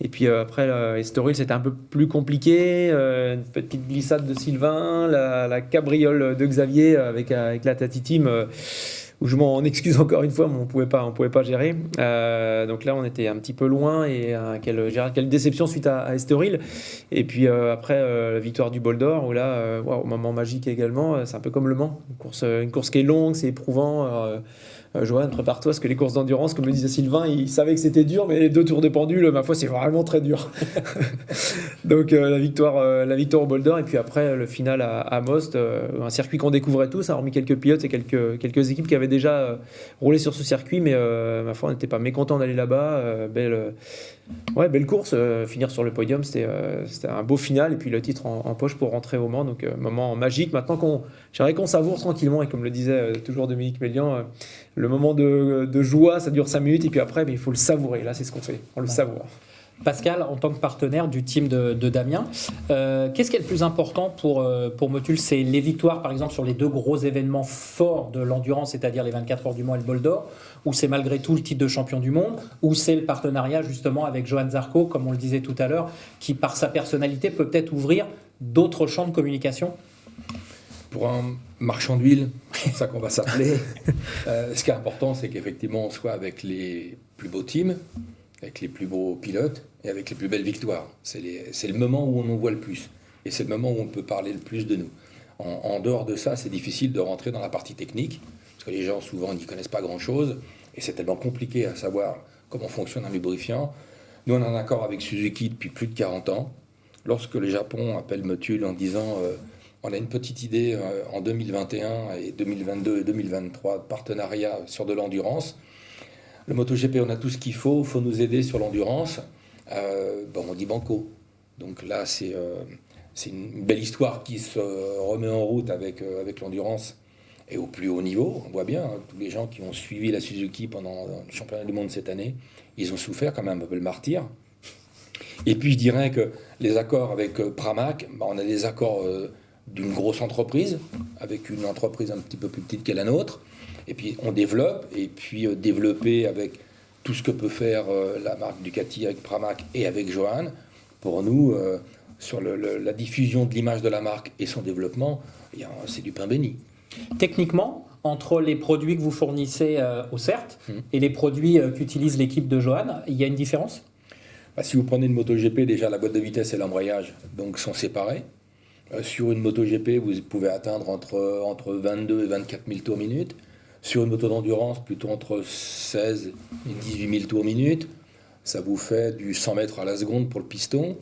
Et puis après, Estoril, c'était un peu plus compliqué, une petite glissade de Sylvain, la cabriole de Xavier avec la Tati Team, où je m'en excuse encore une fois, mais on pouvait pas gérer. Donc là, on était un petit peu loin, et quelle déception suite à Estoril. Et puis après, la victoire du Bol d'Or, où là, moment magique également, c'est un peu comme le Mans, une course qui est longue, c'est éprouvant. Johan, prépare-toi, parce que les courses d'endurance, comme le disait Sylvain, il savait que c'était dur, mais les 2 tours de pendule, ma foi, c'est vraiment très dur. Donc la victoire au Bol d'Or, et puis après le final à Most, un circuit qu'on découvrait tous, hormis quelques pilotes et quelques équipes qui avaient déjà roulé sur ce circuit, mais ma foi, on n'était pas mécontents d'aller là-bas. Belle course, finir sur le podium, c'était un beau final, et puis le titre en poche pour rentrer au Mans, donc moment magique. Maintenant j'aimerais qu'on savoure tranquillement, et comme le disait toujours Dominique Mélian, le moment de joie, ça dure 5 minutes, et puis après, il faut le savourer. Là, c'est ce qu'on fait, on le savoure. Pascal, en tant que partenaire du team de Damien, qu'est-ce qui est le plus important pour Motul ? C'est les victoires, par exemple, sur les 2 gros événements forts de l'endurance, c'est-à-dire les 24 heures du Mans et le Bol d'Or, ou c'est malgré tout le titre de champion du monde, ou c'est le partenariat justement avec Johan Zarco, comme on le disait tout à l'heure, qui par sa personnalité peut peut-être ouvrir d'autres champs de communication ? Pour un marchand d'huile, c'est ça qu'on va s'appeler. Ce qui est important, c'est qu'effectivement, on soit avec les plus beaux teams, avec les plus beaux pilotes et avec les plus belles victoires. C'est le moment où on en voit le plus. Et c'est le moment où on peut parler le plus de nous. En dehors de ça, c'est difficile de rentrer dans la partie technique, parce que les gens, souvent, n'y connaissent pas grand-chose, et c'est tellement compliqué à savoir comment fonctionne un lubrifiant. Nous, on a un accord avec Suzuki depuis plus de 40 ans. Lorsque le Japon appelle Motul en disant on a une petite idée en 2021 et 2022 et 2023 de partenariat sur de l'endurance, le MotoGP, on a tout ce qu'il faut nous aider sur l'endurance, on dit banco. Donc là, c'est une belle histoire qui se remet en route avec l'endurance et au plus haut niveau. On voit bien, tous les gens qui ont suivi la Suzuki pendant le championnat du monde cette année, ils ont souffert quand même un peu le martyre. Et puis je dirais que les accords avec Pramac, on a des accords d'une grosse entreprise, avec une entreprise un petit peu plus petite que la nôtre, et puis on développe, et puis développer avec tout ce que peut faire la marque Ducati avec Pramac et avec Johan, pour nous, sur la diffusion de l'image de la marque et son développement, c'est du pain béni. Techniquement, entre les produits que vous fournissez au CERT et les produits qu'utilise l'équipe de Johan, il y a une différence ? Si vous prenez une MotoGP, déjà la boîte de vitesse et l'embrayage donc, sont séparés. Sur une MotoGP, vous pouvez atteindre entre 22 et 24 000 tours minute. Sur une moto d'endurance, plutôt entre 16 et 18 000 tours minute. Ça vous fait du 100 mètres à la seconde pour le piston.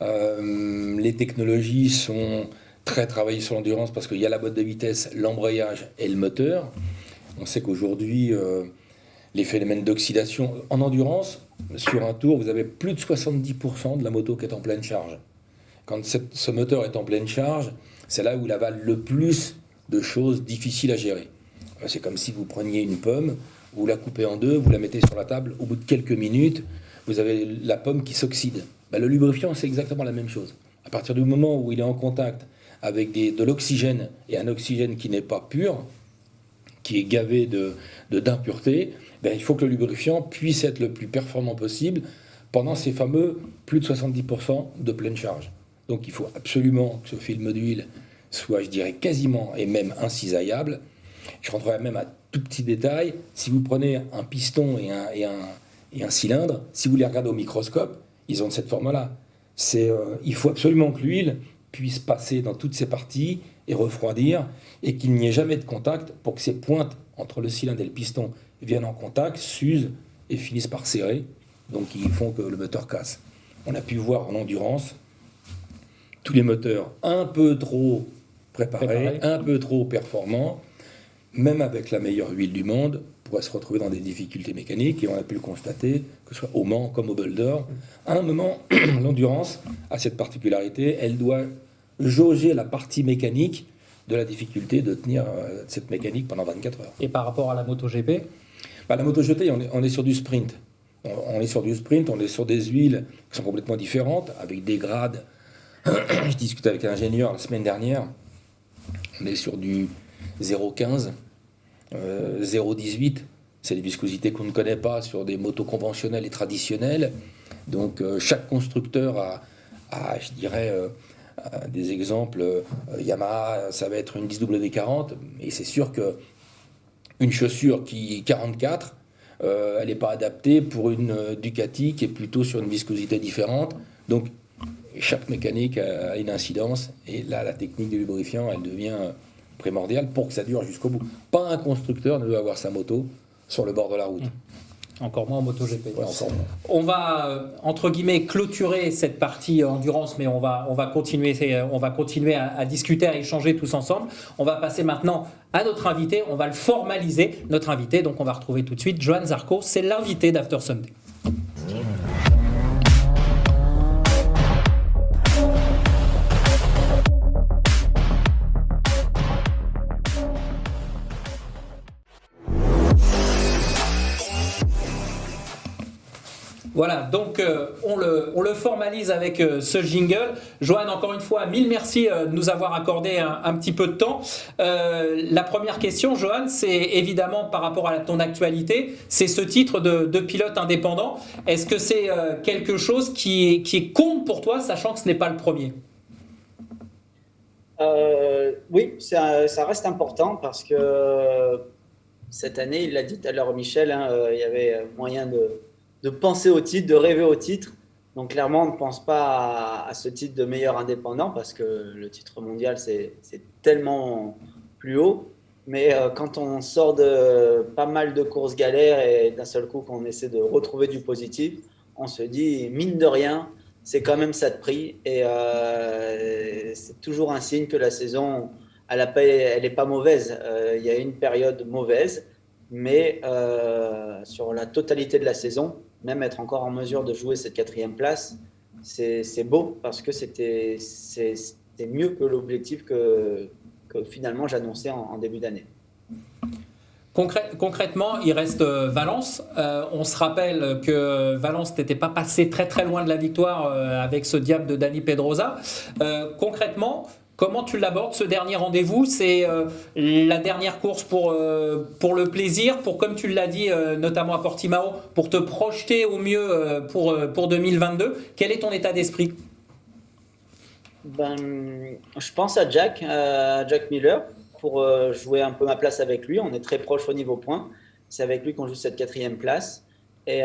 Les technologies sont très travaillées sur l'endurance parce qu'il y a la boîte de vitesse, l'embrayage et le moteur. On sait qu'aujourd'hui, les phénomènes d'oxydation en endurance, sur un tour, vous avez plus de 70% de la moto qui est en pleine charge. Quand ce moteur est en pleine charge, c'est là où il avale le plus de choses difficiles à gérer. C'est comme si vous preniez une pomme, vous la coupez en deux, vous la mettez sur la table, au bout de quelques minutes, vous avez la pomme qui s'oxyde. Le lubrifiant, c'est exactement la même chose. À partir du moment où il est en contact avec de l'oxygène, et un oxygène qui n'est pas pur, qui est gavé d'impuretés, il faut que le lubrifiant puisse être le plus performant possible pendant ces fameux plus de 70% de pleine charge. Donc il faut absolument que ce film d'huile soit, je dirais, quasiment et même incisaillable. Je rentrerai même à tout petit détail. Si vous prenez un piston et un cylindre, si vous les regardez au microscope, ils ont de cette forme-là. Il faut absolument que l'huile puisse passer dans toutes ces parties et refroidir, et qu'il n'y ait jamais de contact pour que ces pointes entre le cylindre et le piston viennent en contact, s'usent et finissent par serrer, donc ils font que le moteur casse. On a pu voir en endurance tous les moteurs un peu trop préparés, un peu trop performants, même avec la meilleure huile du monde, pourraient se retrouver dans des difficultés mécaniques, et on a pu le constater, que ce soit au Mans comme au Boulder. À un moment, l'endurance a cette particularité, elle doit jauger la partie mécanique de la difficulté de tenir cette mécanique pendant 24 heures. Et par rapport à la MotoGP ? La MotoGP, on est sur du sprint. On est sur du sprint, on est sur des huiles qui sont complètement différentes, avec des grades. Je discutais avec un ingénieur la semaine dernière, on est sur du 0,15, 0,18, c'est des viscosités qu'on ne connaît pas sur des motos conventionnelles et traditionnelles. Donc chaque constructeur a je dirais, des exemples. Yamaha, ça va être une 10W40, et c'est sûr que une chaussure qui 44, elle n'est pas adaptée pour une Ducati qui est plutôt sur une viscosité différente. Donc chaque mécanique a une incidence, et là la technique du lubrifiant, elle devient primordiale pour que ça dure jusqu'au bout. Pas un constructeur ne veut avoir sa moto sur le bord de la route. Encore moins en MotoGP. Ouais, encore moins. On va, entre guillemets, clôturer cette partie endurance, mais on va continuer à discuter, à échanger tous ensemble. On va passer maintenant à notre invité, on va le formaliser, notre invité. Donc on va retrouver tout de suite Johan Zarco, c'est l'invité d'After Sunday. Voilà, donc on le formalise avec ce jingle. Johan, encore une fois, mille merci de nous avoir accordé un petit peu de temps. La première question, Johan, c'est évidemment par rapport à ton actualité, c'est ce titre de pilote indépendant. Est-ce que c'est quelque chose qui compte pour toi, sachant que ce n'est pas le premier ? Oui, ça reste important parce que cette année, il l'a dit tout à l'heure Michel, il y avait moyen de penser au titre, de rêver au titre. Donc clairement, on ne pense pas à ce titre de meilleur indépendant parce que le titre mondial, c'est tellement plus haut. Mais quand on sort de pas mal de courses galères et d'un seul coup qu'on essaie de retrouver du positif, on se dit, mine de rien, c'est quand même ça de prix. Et c'est toujours un signe que la saison, elle n'est pas mauvaise. Il y a une période mauvaise, mais sur la totalité de la saison, même être encore en mesure de jouer cette 4e place, c'est beau parce que c'est mieux que l'objectif que finalement j'annonçais en début d'année. Concrètement, il reste Valence. On se rappelle que Valence n'était pas passé très très loin de la victoire avec ce diable de Dani Pedrosa. Concrètement, comment tu l'abordes ce dernier rendez-vous? C'est la dernière course pour le plaisir, pour, comme tu l'as dit, notamment à Portimao, pour te projeter au mieux pour 2022. Quel est ton état d'esprit? Je pense à Jack Miller pour jouer un peu ma place avec lui. On est très proche au niveau points. C'est avec lui qu'on joue cette 4e place. Et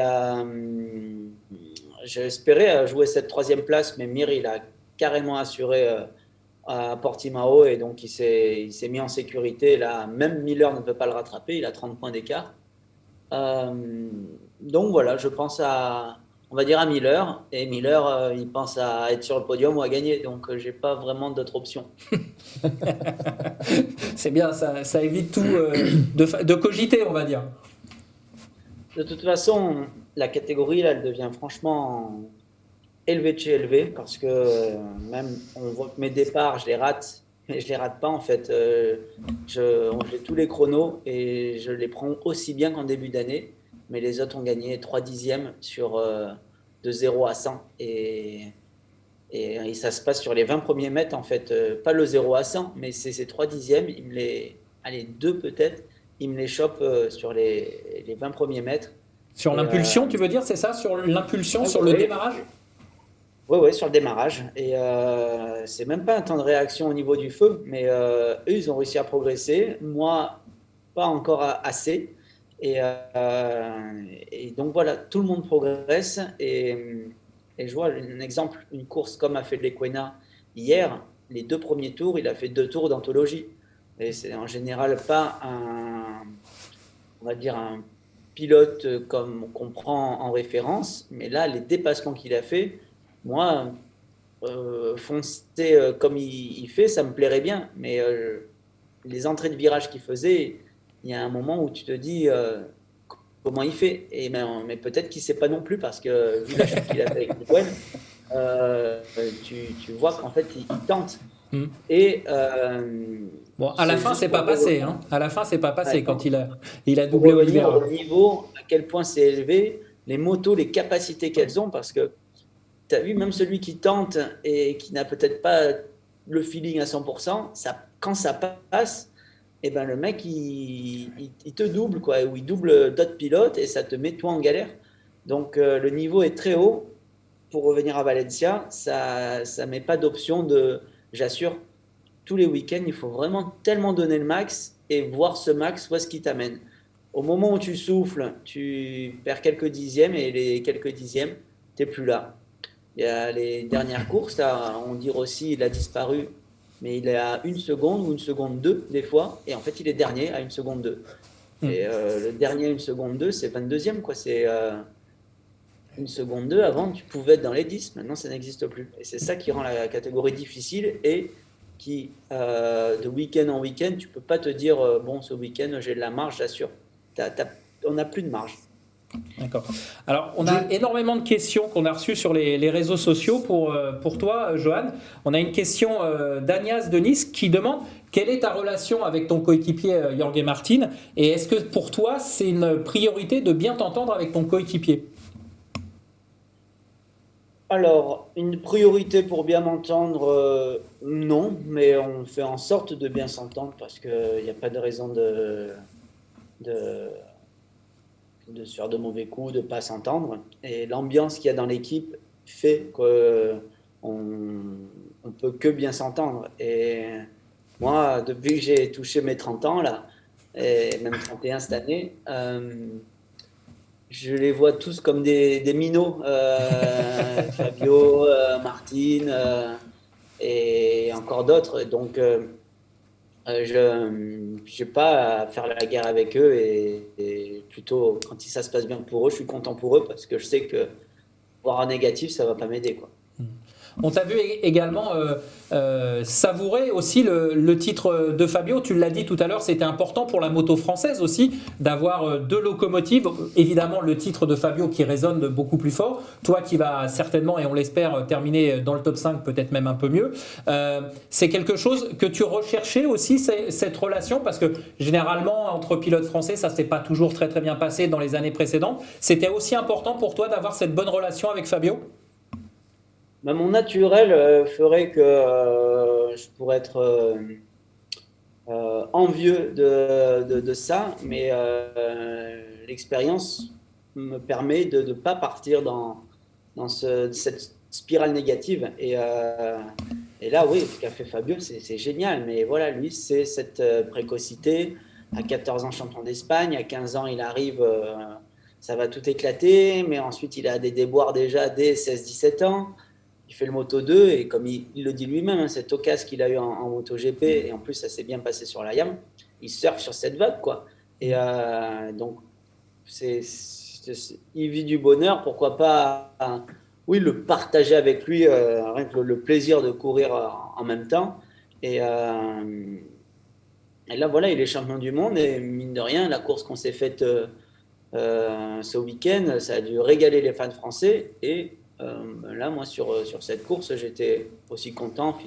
j'espérais jouer cette 3e place, mais Mir, il a carrément assuré à Portimao et donc il s'est mis en sécurité. Là, même Miller ne peut pas le rattraper. Il a 30 points d'écart. Donc voilà, je pense on va dire à Miller, et Miller, il pense à être sur le podium ou à gagner, donc j'ai pas vraiment d'autre option. C'est bien, ça évite tout de cogiter, on va dire. De toute façon, la catégorie, là, elle devient franchement élevée de chez élevée, parce que même, on voit que mes départs, je les rate, mais je les rate pas en fait. J'ai tous les chronos, et je les prends aussi bien qu'en début d'année, mais les autres ont gagné 3 dixièmes sur de 0 à 100 et ça se passe sur les 20 premiers mètres en fait, pas le 0 à 100, mais c'est ces 3 dixièmes, allez, 2 peut-être, il me les chope sur les 20 premiers mètres. Sur l'impulsion, tu veux dire, c'est ça? Sur l'impulsion, sur le démarrage? Oui, sur le démarrage. Et c'est même pas un temps de réaction au niveau du feu, mais eux, ils ont réussi à progresser. Moi, pas encore assez. Et donc voilà, tout le monde progresse. Et je vois un exemple, une course comme a fait Lequena hier, les 2 premiers tours, il a fait 2 tours d'anthologie. Et c'est en général pas on va dire un pilote comme qu'on prend en référence, mais là, les dépassements qu'il a fait, moi, foncer comme il fait, ça me plairait bien. Mais les entrées de virage qu'il faisait, il y a un moment où tu te dis comment il fait. Mais peut-être qu'il ne sait pas non plus, parce que vu la chute qu'il a fait avec Miguel, tu vois qu'en fait, il tente. Et bon, à la fin, c'est pas passé. Hein. À la fin, c'est pas passé quand il a doublé pour revenir Oliveira. au niveau, à quel point c'est élevé, les motos, les capacités qu'elles ont, parce que tu as vu, même celui qui tente et qui n'a peut-être pas le feeling à 100%, quand ça passe, et ben le mec, il te double, quoi, ou il double d'autres pilotes et ça te met toi en galère. Donc le niveau est très haut. Pour revenir à Valencia, ça ne met pas d'option j'assure, tous les week-ends, il faut vraiment tellement donner le max et voir ce max, où est-ce qu'il t'amène. Au moment où tu souffles, tu perds quelques dixièmes et les quelques dixièmes, tu n'es plus là. Il y a les dernières courses, là, on dit aussi il a disparu, mais il est à 1 seconde ou 1 seconde 2 des fois, et en fait il est dernier à 1 seconde 2. Et le dernier à 1 seconde 2, c'est 22e, quoi. C'est 1 seconde 2, avant tu pouvais être dans les 10, maintenant ça n'existe plus. Et c'est ça qui rend la catégorie difficile et qui, de week-end en week-end, tu peux pas te dire bon, ce week-end j'ai de la marge, j'assure. On n'a plus de marge. D'accord. Alors, on a énormément de questions qu'on a reçues sur les réseaux sociaux pour toi, Johan. On a une question d'Agnès de Nice qui demande quelle est ta relation avec ton coéquipier Jorge Martin et est-ce que pour toi, c'est une priorité de bien t'entendre avec ton coéquipier? Alors, une priorité pour bien m'entendre, non, mais on fait en sorte de bien s'entendre parce qu'il n'y a pas de raison de se faire de mauvais coups, de ne pas s'entendre. Et l'ambiance qu'il y a dans l'équipe fait qu'on ne peut que bien s'entendre. Et moi, depuis que j'ai touché mes 30 ans, là, et même 31 cette année, je les vois tous comme des minots. Fabio, Martine et encore d'autres. Donc, je n'ai pas à faire la guerre avec eux et plutôt, quand ça se passe bien pour eux, je suis content pour eux parce que je sais que voir un négatif, ça ne va pas m'aider, quoi. On t'a vu également savourer aussi le titre de Fabio. Tu l'as dit tout à l'heure, c'était important pour la moto française aussi d'avoir deux locomotives. Évidemment, le titre de Fabio qui résonne beaucoup plus fort. Toi qui vas certainement, et on l'espère, terminer dans le top 5, peut-être même un peu mieux. C'est quelque chose que tu recherchais aussi, cette relation, parce que généralement, entre pilotes français, ça ne s'est pas toujours très très bien passé dans les années précédentes. C'était aussi important pour toi d'avoir cette bonne relation avec Fabio ? Ben, mon naturel ferait que je pourrais être envieux de ça, mais l'expérience me permet de ne pas partir dans cette spirale négative. Et là, oui, ce qu'a fait Fabio, c'est génial, mais voilà, lui, c'est cette précocité. À 14 ans, champion d'Espagne, à 15 ans, il arrive, ça va tout éclater, mais ensuite, il a des déboires déjà dès 16-17 ans. Il fait le Moto 2 et comme il le dit lui-même, hein, cette occasion qu'il a eu en MotoGP, et en plus ça s'est bien passé sur la YAM, il surfe sur cette vague, quoi. Et donc, il vit du bonheur, pourquoi pas oui, le partager avec lui, rien que le plaisir de courir en même temps. Et là, voilà, il est champion du monde et mine de rien, la course qu'on s'est faite ce week-end, ça a dû régaler les fans français et là, moi, sur cette course, j'étais aussi content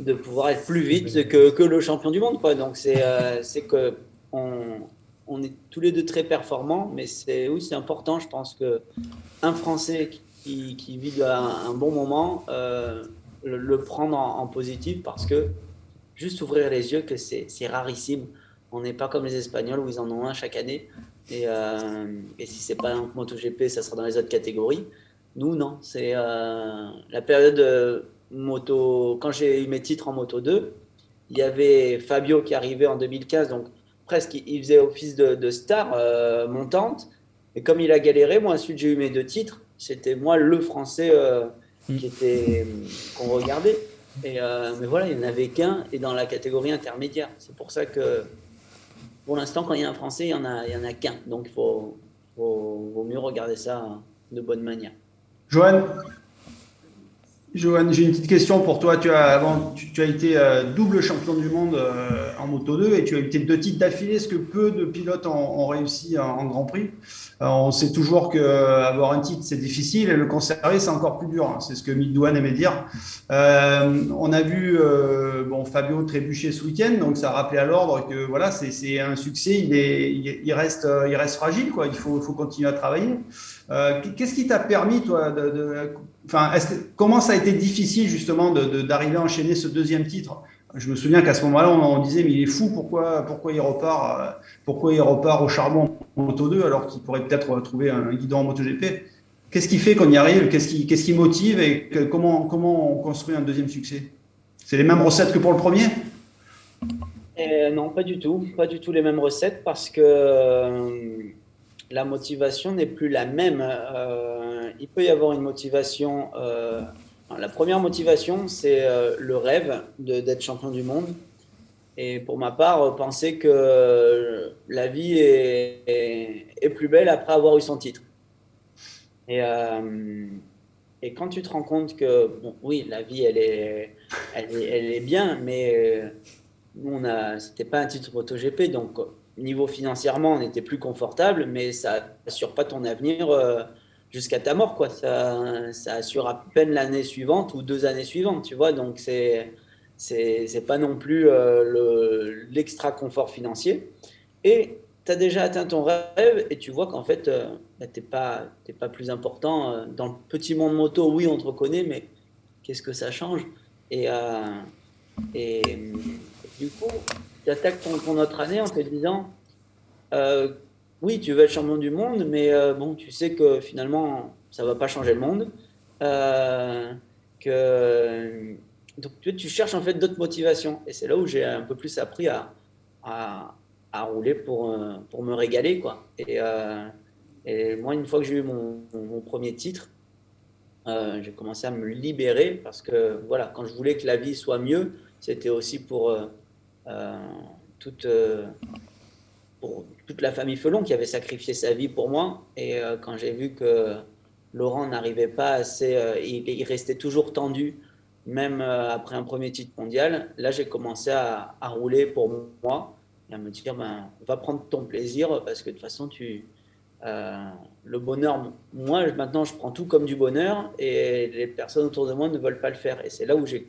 de pouvoir être plus vite que le champion du monde, quoi. Donc, c'est que on est tous les deux très performants, mais c'est important, je pense, qu'un Français qui vit un bon moment, le prendre en positif, parce que juste ouvrir les yeux que c'est rarissime. On n'est pas comme les Espagnols où ils en ont un chaque année. Et si c'est pas un MotoGP, ça sera dans les autres catégories. Nous, non. C'est la période moto. Quand j'ai eu mes titres en Moto 2, il y avait Fabio qui arrivait en 2015, donc presque il faisait office de star montante. Et comme il a galéré, moi ensuite j'ai eu mes 2 titres. C'était moi le Français qu'on regardait. Mais voilà, il n'y en avait qu'un et dans la catégorie intermédiaire. C'est pour ça que pour l'instant, quand il y a un Français, il y en a qu'un. Donc, il vaut mieux regarder ça de bonne manière. Johan, j'ai une petite question pour toi. Tu as été double champion du monde en Moto 2 et tu as eu tes 2 titres d'affilée, ce que peu de pilotes ont réussi en Grand Prix. On sait toujours qu'avoir un titre, c'est difficile et le conserver, c'est encore plus dur. Hein. C'est ce que Mick Doohan aimait dire. On a vu Fabio trébucher ce week-end, donc ça a rappelé à l'ordre que voilà, c'est un succès, il reste fragile, quoi. Il faut continuer à travailler. Qu'est-ce qui t'a permis, toi, comment ça a été difficile justement d'arriver à enchaîner ce 2e titre? Je me souviens qu'à ce moment-là, on disait mais il est fou, pourquoi il repart au charbon en Moto 2 alors qu'il pourrait peut-être trouver un guidon en MotoGP. Qu'est-ce qui fait qu'on y arrive? Qu'est-ce qui motive et comment on construit un 2e succès? C'est les mêmes recettes que pour le premier? Non, pas du tout les mêmes recettes parce que la motivation n'est plus la même. Il peut y avoir une motivation. La première motivation, c'est le rêve d'être champion du monde. Et pour ma part, penser que la vie est plus belle après avoir eu son titre. Et quand tu te rends compte que, bon, oui, la vie, elle est bien, mais nous, c'était pas un titre MotoGP, donc niveau financièrement, on était plus confortable, mais ça assure pas ton avenir jusqu'à ta mort, quoi. Ça assure à peine l'année suivante ou 2 années suivantes, tu vois. Donc c'est pas non plus l'extra confort financier. Et tu as déjà atteint ton rêve et tu vois qu'en fait, t'es pas plus important. Dans le petit monde moto, oui, on te reconnaît, mais qu'est-ce que ça change? Et du coup, tu attaques ton autre année en te disant oui, tu veux être champion du monde, mais bon, tu sais que finalement, ça ne va pas changer le monde. Donc, tu cherches en fait d'autres motivations. Et c'est là où j'ai un peu plus appris à à rouler pour me régaler, quoi. Et moi, une fois que j'ai eu mon premier titre, j'ai commencé à me libérer parce que voilà, quand je voulais que la vie soit mieux, c'était aussi pour toute la famille Felon qui avait sacrifié sa vie pour moi. Et quand j'ai vu que Laurent n'arrivait pas assez, il restait toujours tendu, même après un premier titre mondial, là j'ai commencé à rouler pour moi et à me dire va prendre ton plaisir parce que de toute façon le bonheur, moi maintenant je prends tout comme du bonheur et les personnes autour de moi ne veulent pas le faire. Et c'est là où j'ai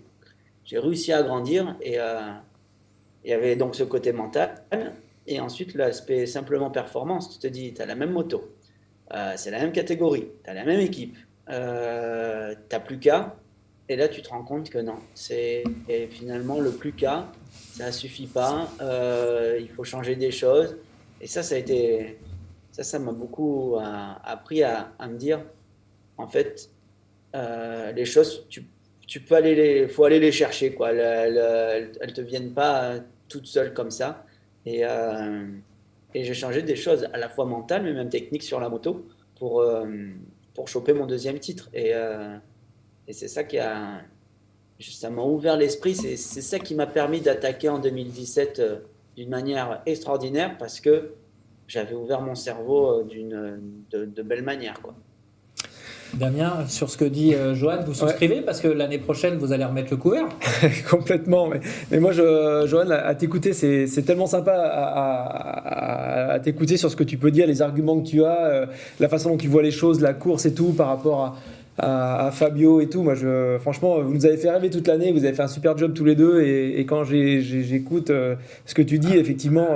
réussi à grandir et il y avait donc ce côté mental. Et ensuite, l'aspect simplement performance, tu te dis, tu as la même moto, c'est la même catégorie, tu as la même équipe, tu n'as plus qu'à. Et là, tu te rends compte que non, et finalement, le plus qu'à, ça ne suffit pas, il faut changer des choses. Et ça m'a beaucoup appris à me dire, en fait, les choses, tu peux faut aller les chercher, quoi. Elles ne te viennent pas toutes seules comme ça. Et j'ai changé des choses à la fois mentales, mais même techniques sur la moto pour choper mon deuxième titre. Et c'est ça ça m'a ouvert l'esprit. C'est ça qui m'a permis d'attaquer en 2017 d'une manière extraordinaire parce que j'avais ouvert mon cerveau de belle manière, quoi. Damien, sur ce que dit Johan, vous souscrivez parce que l'année prochaine, vous allez remettre le couvert. Complètement. Mais moi, Johan, à t'écouter, c'est tellement sympa à t'écouter sur ce que tu peux dire, les arguments que tu as, la façon dont tu vois les choses, la course et tout, par rapport à Fabio et tout. Moi, franchement, vous nous avez fait rêver toute l'année, vous avez fait un super job tous les deux. Et quand j'écoute ce que tu dis, effectivement,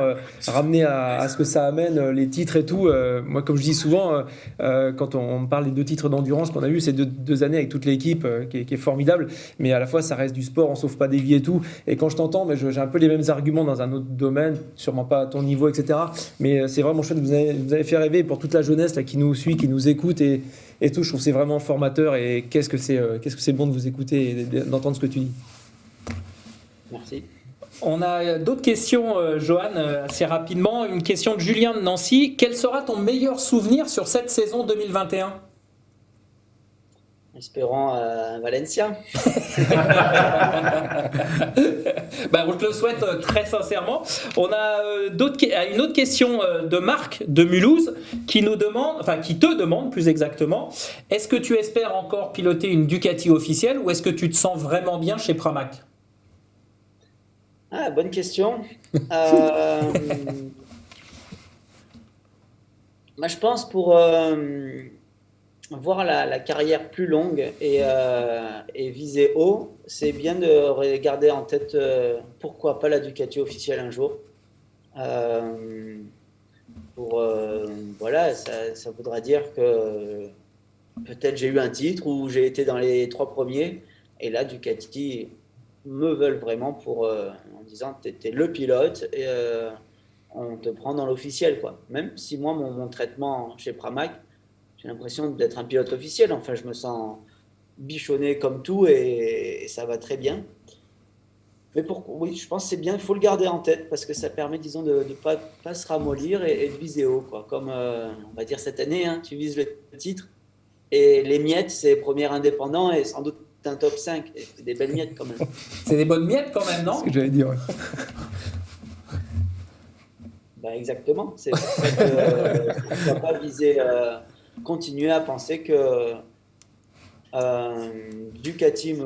ramener à ce que ça amène, les titres et tout. Moi, comme je dis souvent, quand on parle des 2 titres d'endurance qu'on a eu ces deux années avec toute l'équipe, qui est formidable, mais à la fois, ça reste du sport, on sauve pas des vies et tout. Et quand je t'entends, j'ai un peu les mêmes arguments dans un autre domaine, sûrement pas à ton niveau, etc. Mais c'est vraiment chouette, vous avez fait rêver pour toute la jeunesse là, qui nous suit, qui nous écoute et tout. Je trouve que c'est vraiment formateur et qu'est-ce que c'est bon de vous écouter et d'entendre ce que tu dis. Merci. On a d'autres questions, Johan, assez rapidement. Une question de Julien de Nancy. Quel sera ton meilleur souvenir sur cette saison 2021 ? Espérons Valencia. On te le souhaite très sincèrement. On a une autre question de Marc de Mulhouse qui te demande plus exactement, est-ce que tu espères encore piloter une Ducati officielle ou est-ce que tu te sens vraiment bien chez Pramac ? Bonne question. Moi, je pense pour voir la carrière plus longue et viser haut, c'est bien de garder en tête pourquoi pas la Ducati officielle un jour. Voilà, ça voudra dire que peut-être j'ai eu un titre ou j'ai été dans les 3 premiers et là Ducati me veulent vraiment en disant t'es le pilote et on te prend dans l'officiel, quoi. Même si moi mon traitement chez Pramac, j'ai l'impression d'être un pilote officiel. Enfin, je me sens bichonné comme tout et ça va très bien. Mais oui, je pense que c'est bien, il faut le garder en tête parce que ça permet, disons, de ne pas se ramollir et de viser haut, quoi. Comme, on va dire, cette année, hein, tu vises le titre et les miettes, c'est premier indépendant et sans doute un top 5. Et c'est des belles miettes quand même. C'est des bonnes miettes quand même, non ? C'est ce que j'allais dire, ouais. Exactement. C'est pour ça que on ne va pas viser... continuer à penser que Ducati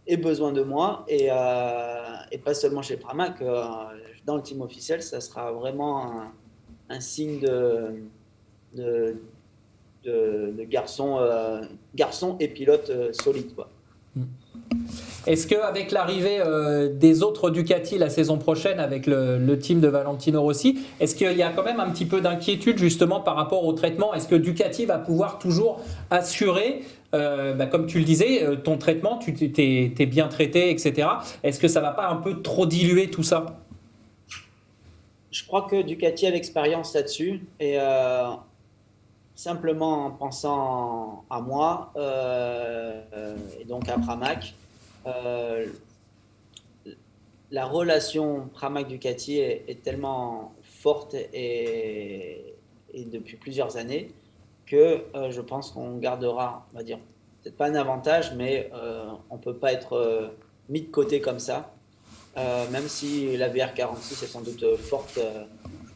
ait besoin de moi et pas seulement chez Pramac. Dans le team officiel, ça sera vraiment un signe de garçon et pilote solide, quoi. Est-ce qu'avec l'arrivée des autres Ducati la saison prochaine avec le team de Valentino Rossi, est-ce qu'il y a quand même un petit peu d'inquiétude justement par rapport au traitement ? Est-ce que Ducati va pouvoir toujours assurer, comme tu le disais, ton traitement, tu t'es bien traité, etc. Est-ce que ça ne va pas un peu trop diluer tout ça ? Je crois que Ducati a l'expérience là-dessus et simplement en pensant à moi et donc à Pramac, la relation Pramac-Ducati est tellement forte et depuis plusieurs années que je pense qu'on gardera, on va dire, peut-être pas un avantage, mais on ne peut pas être mis de côté comme ça, même si la VR46 est sans doute forte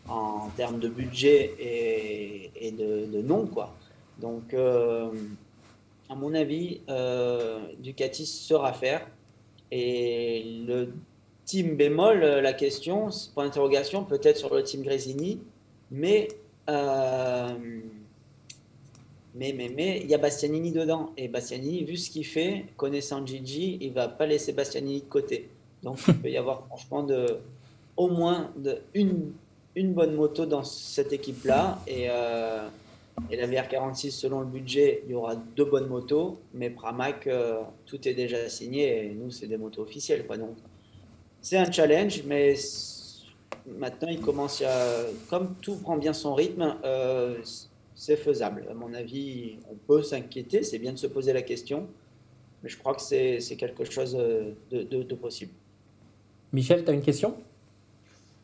en termes de budget et de nom, quoi. Donc, à mon avis, Ducati saura faire. Et le team bémol, la question, point d'interrogation, peut-être sur le team Gresini, mais il y a Bastianini dedans. Et Bastianini, vu ce qu'il fait, connaissant Gigi, il ne va pas laisser Bastianini de côté. Donc, il peut y avoir franchement au moins une bonne moto dans cette équipe-là. Et la VR46, selon le budget, il y aura 2 bonnes motos. Mais Pramac, tout est déjà signé. Et nous, c'est des motos officielles, quoi. Donc, c'est un challenge, mais maintenant, comme tout prend bien son rythme, c'est faisable. À mon avis, on peut s'inquiéter, c'est bien de se poser la question, mais je crois que c'est quelque chose de possible. Michel, tu as une question?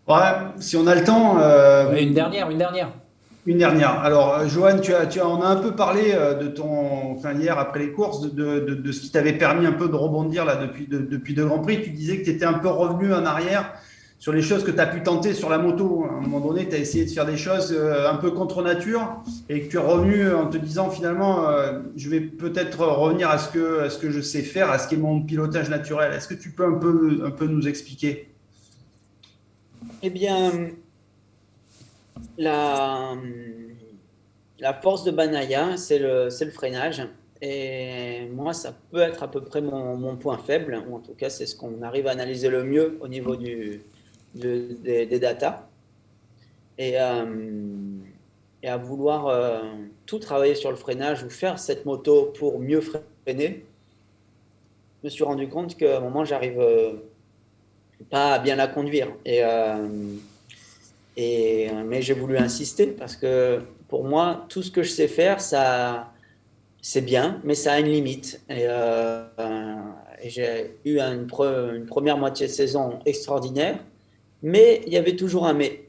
Ouais, si on a le temps. Une dernière. Une dernière. Alors, Johan, on a un peu parlé hier après les courses, de ce qui t'avait permis un peu de rebondir là depuis 2 Grands Prix. Tu disais que tu étais un peu revenu en arrière sur les choses que tu as pu tenter sur la moto. À un moment donné, tu as essayé de faire des choses un peu contre nature et que tu es revenu en te disant finalement, je vais peut-être revenir à ce que je sais faire, à ce qu'est mon pilotage naturel. Est-ce que tu peux un peu nous expliquer? Eh bien, la force de Banaya, c'est le freinage. Et moi, ça peut être à peu près mon point faible, ou en tout cas, c'est ce qu'on arrive à analyser le mieux au niveau des datas. Et à vouloir tout travailler sur le freinage ou faire cette moto pour mieux freiner, je me suis rendu compte qu'à un moment, j'arrive pas à bien la conduire. Mais j'ai voulu insister parce que pour moi, tout ce que je sais faire, c'est bien, mais ça a une limite. Et j'ai eu une première moitié de saison extraordinaire, mais il y avait toujours un mais.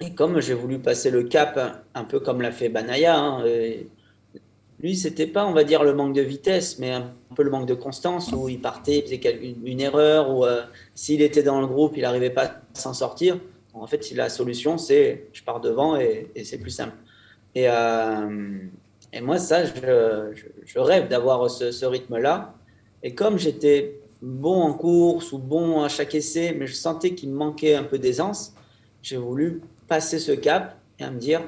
Et comme j'ai voulu passer le cap, un peu comme l'a fait Banaya, lui, c'était pas, on va dire, le manque de vitesse, mais un peu le manque de constance, où il partait, il faisait une erreur, ou s'il était dans le groupe, il n'arrivait pas à s'en sortir. En fait, la solution, c'est je pars devant et c'est plus simple. Et moi, ça, je rêve d'avoir ce rythme-là. Et comme j'étais bon en course ou bon à chaque essai, mais je sentais qu'il me manquait un peu d'aisance, j'ai voulu passer ce cap et à me dire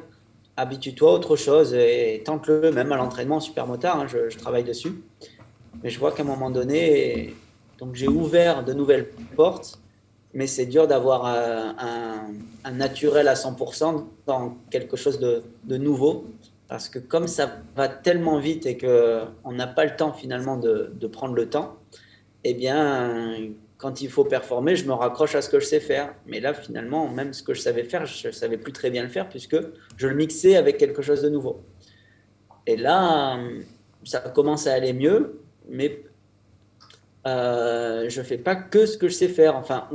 habitue-toi à autre chose et tente-le même à l'entraînement en supermotard, hein, je travaille dessus. Mais je vois qu'à un moment donné, donc j'ai ouvert de nouvelles portes, mais c'est dur d'avoir un naturel à 100% dans quelque chose de nouveau. Parce que comme ça va tellement vite et qu'on n'a pas le temps finalement de prendre le temps, eh bien, quand il faut performer, je me raccroche à ce que je sais faire. Mais là, finalement, même ce que je savais faire, je ne savais plus très bien le faire puisque je le mixais avec quelque chose de nouveau. Et là, ça commence à aller mieux, mais je ne fais pas que ce que je sais faire. Enfin,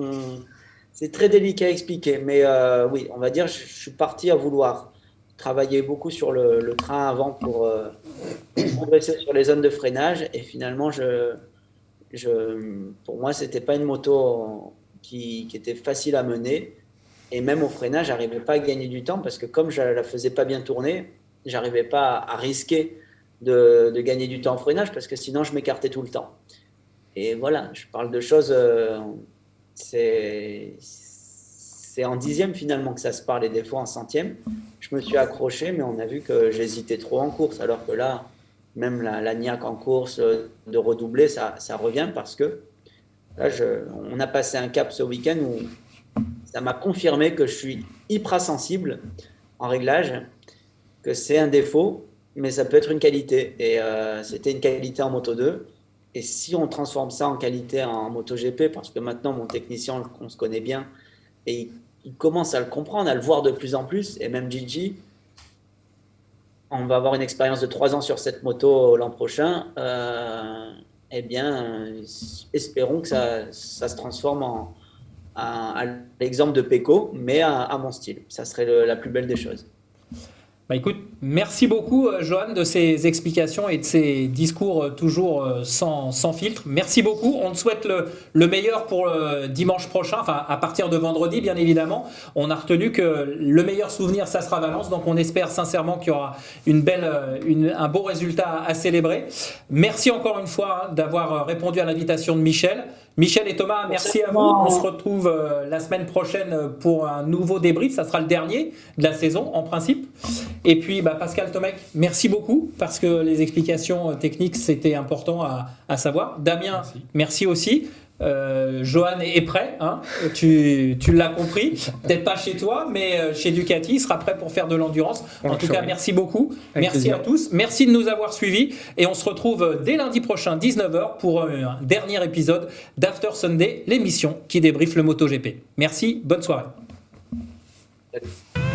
c'est très délicat à expliquer, mais oui, on va dire je suis parti à vouloir travailler beaucoup sur le train avant pour progresser sur les zones de freinage. Et finalement, pour moi, ce n'était pas une moto qui était facile à mener. Et même au freinage, je n'arrivais pas à gagner du temps parce que comme je ne la faisais pas bien tourner, je n'arrivais pas à risquer de gagner du temps au freinage parce que sinon, je m'écartais tout le temps. Et voilà, je parle de choses, c'est en dixième finalement que ça se parle et des fois en centième. Je me suis accroché, mais on a vu que j'hésitais trop en course, alors que là, même la niaque en course, de redoubler, ça revient parce que là, on a passé un cap ce week-end où ça m'a confirmé que je suis hypersensible en réglage, que c'est un défaut, mais ça peut être une qualité. Et c'était une qualité en Moto 2. Et si on transforme ça en qualité en MotoGP, parce que maintenant, mon technicien, on se connaît bien, et il commence à le comprendre, à le voir de plus en plus, et même Gigi, on va avoir une expérience de 3 ans sur cette moto l'an prochain. eh bien, espérons que ça se transforme à l'exemple de Pecco, mais à mon style. Ça serait la plus belle des choses. Bah écoute, merci beaucoup Johan de ces explications et de ces discours toujours sans filtre. Merci beaucoup. On te souhaite le meilleur pour le dimanche prochain, enfin à partir de vendredi bien évidemment. On a retenu que le meilleur souvenir ça sera Valence, donc on espère sincèrement qu'il y aura un beau résultat à célébrer. Merci encore une fois d'avoir répondu à l'invitation de Michel. Michel et Thomas, merci à vous. On se retrouve la semaine prochaine pour un nouveau débrief. Ça sera le dernier de la saison en principe. Et puis Pascal Tomec, merci beaucoup parce que les explications techniques c'était important à savoir. Damien, merci aussi. Johan est prêt, hein, tu l'as compris, peut-être pas chez toi, mais chez Ducati, il sera prêt pour faire de l'endurance. En tout cas, merci beaucoup, merci à tous, merci de nous avoir suivis et on se retrouve dès lundi prochain, 19h, pour un dernier épisode d'After Sunday, l'émission qui débriefe le MotoGP. Merci, bonne soirée. Salut.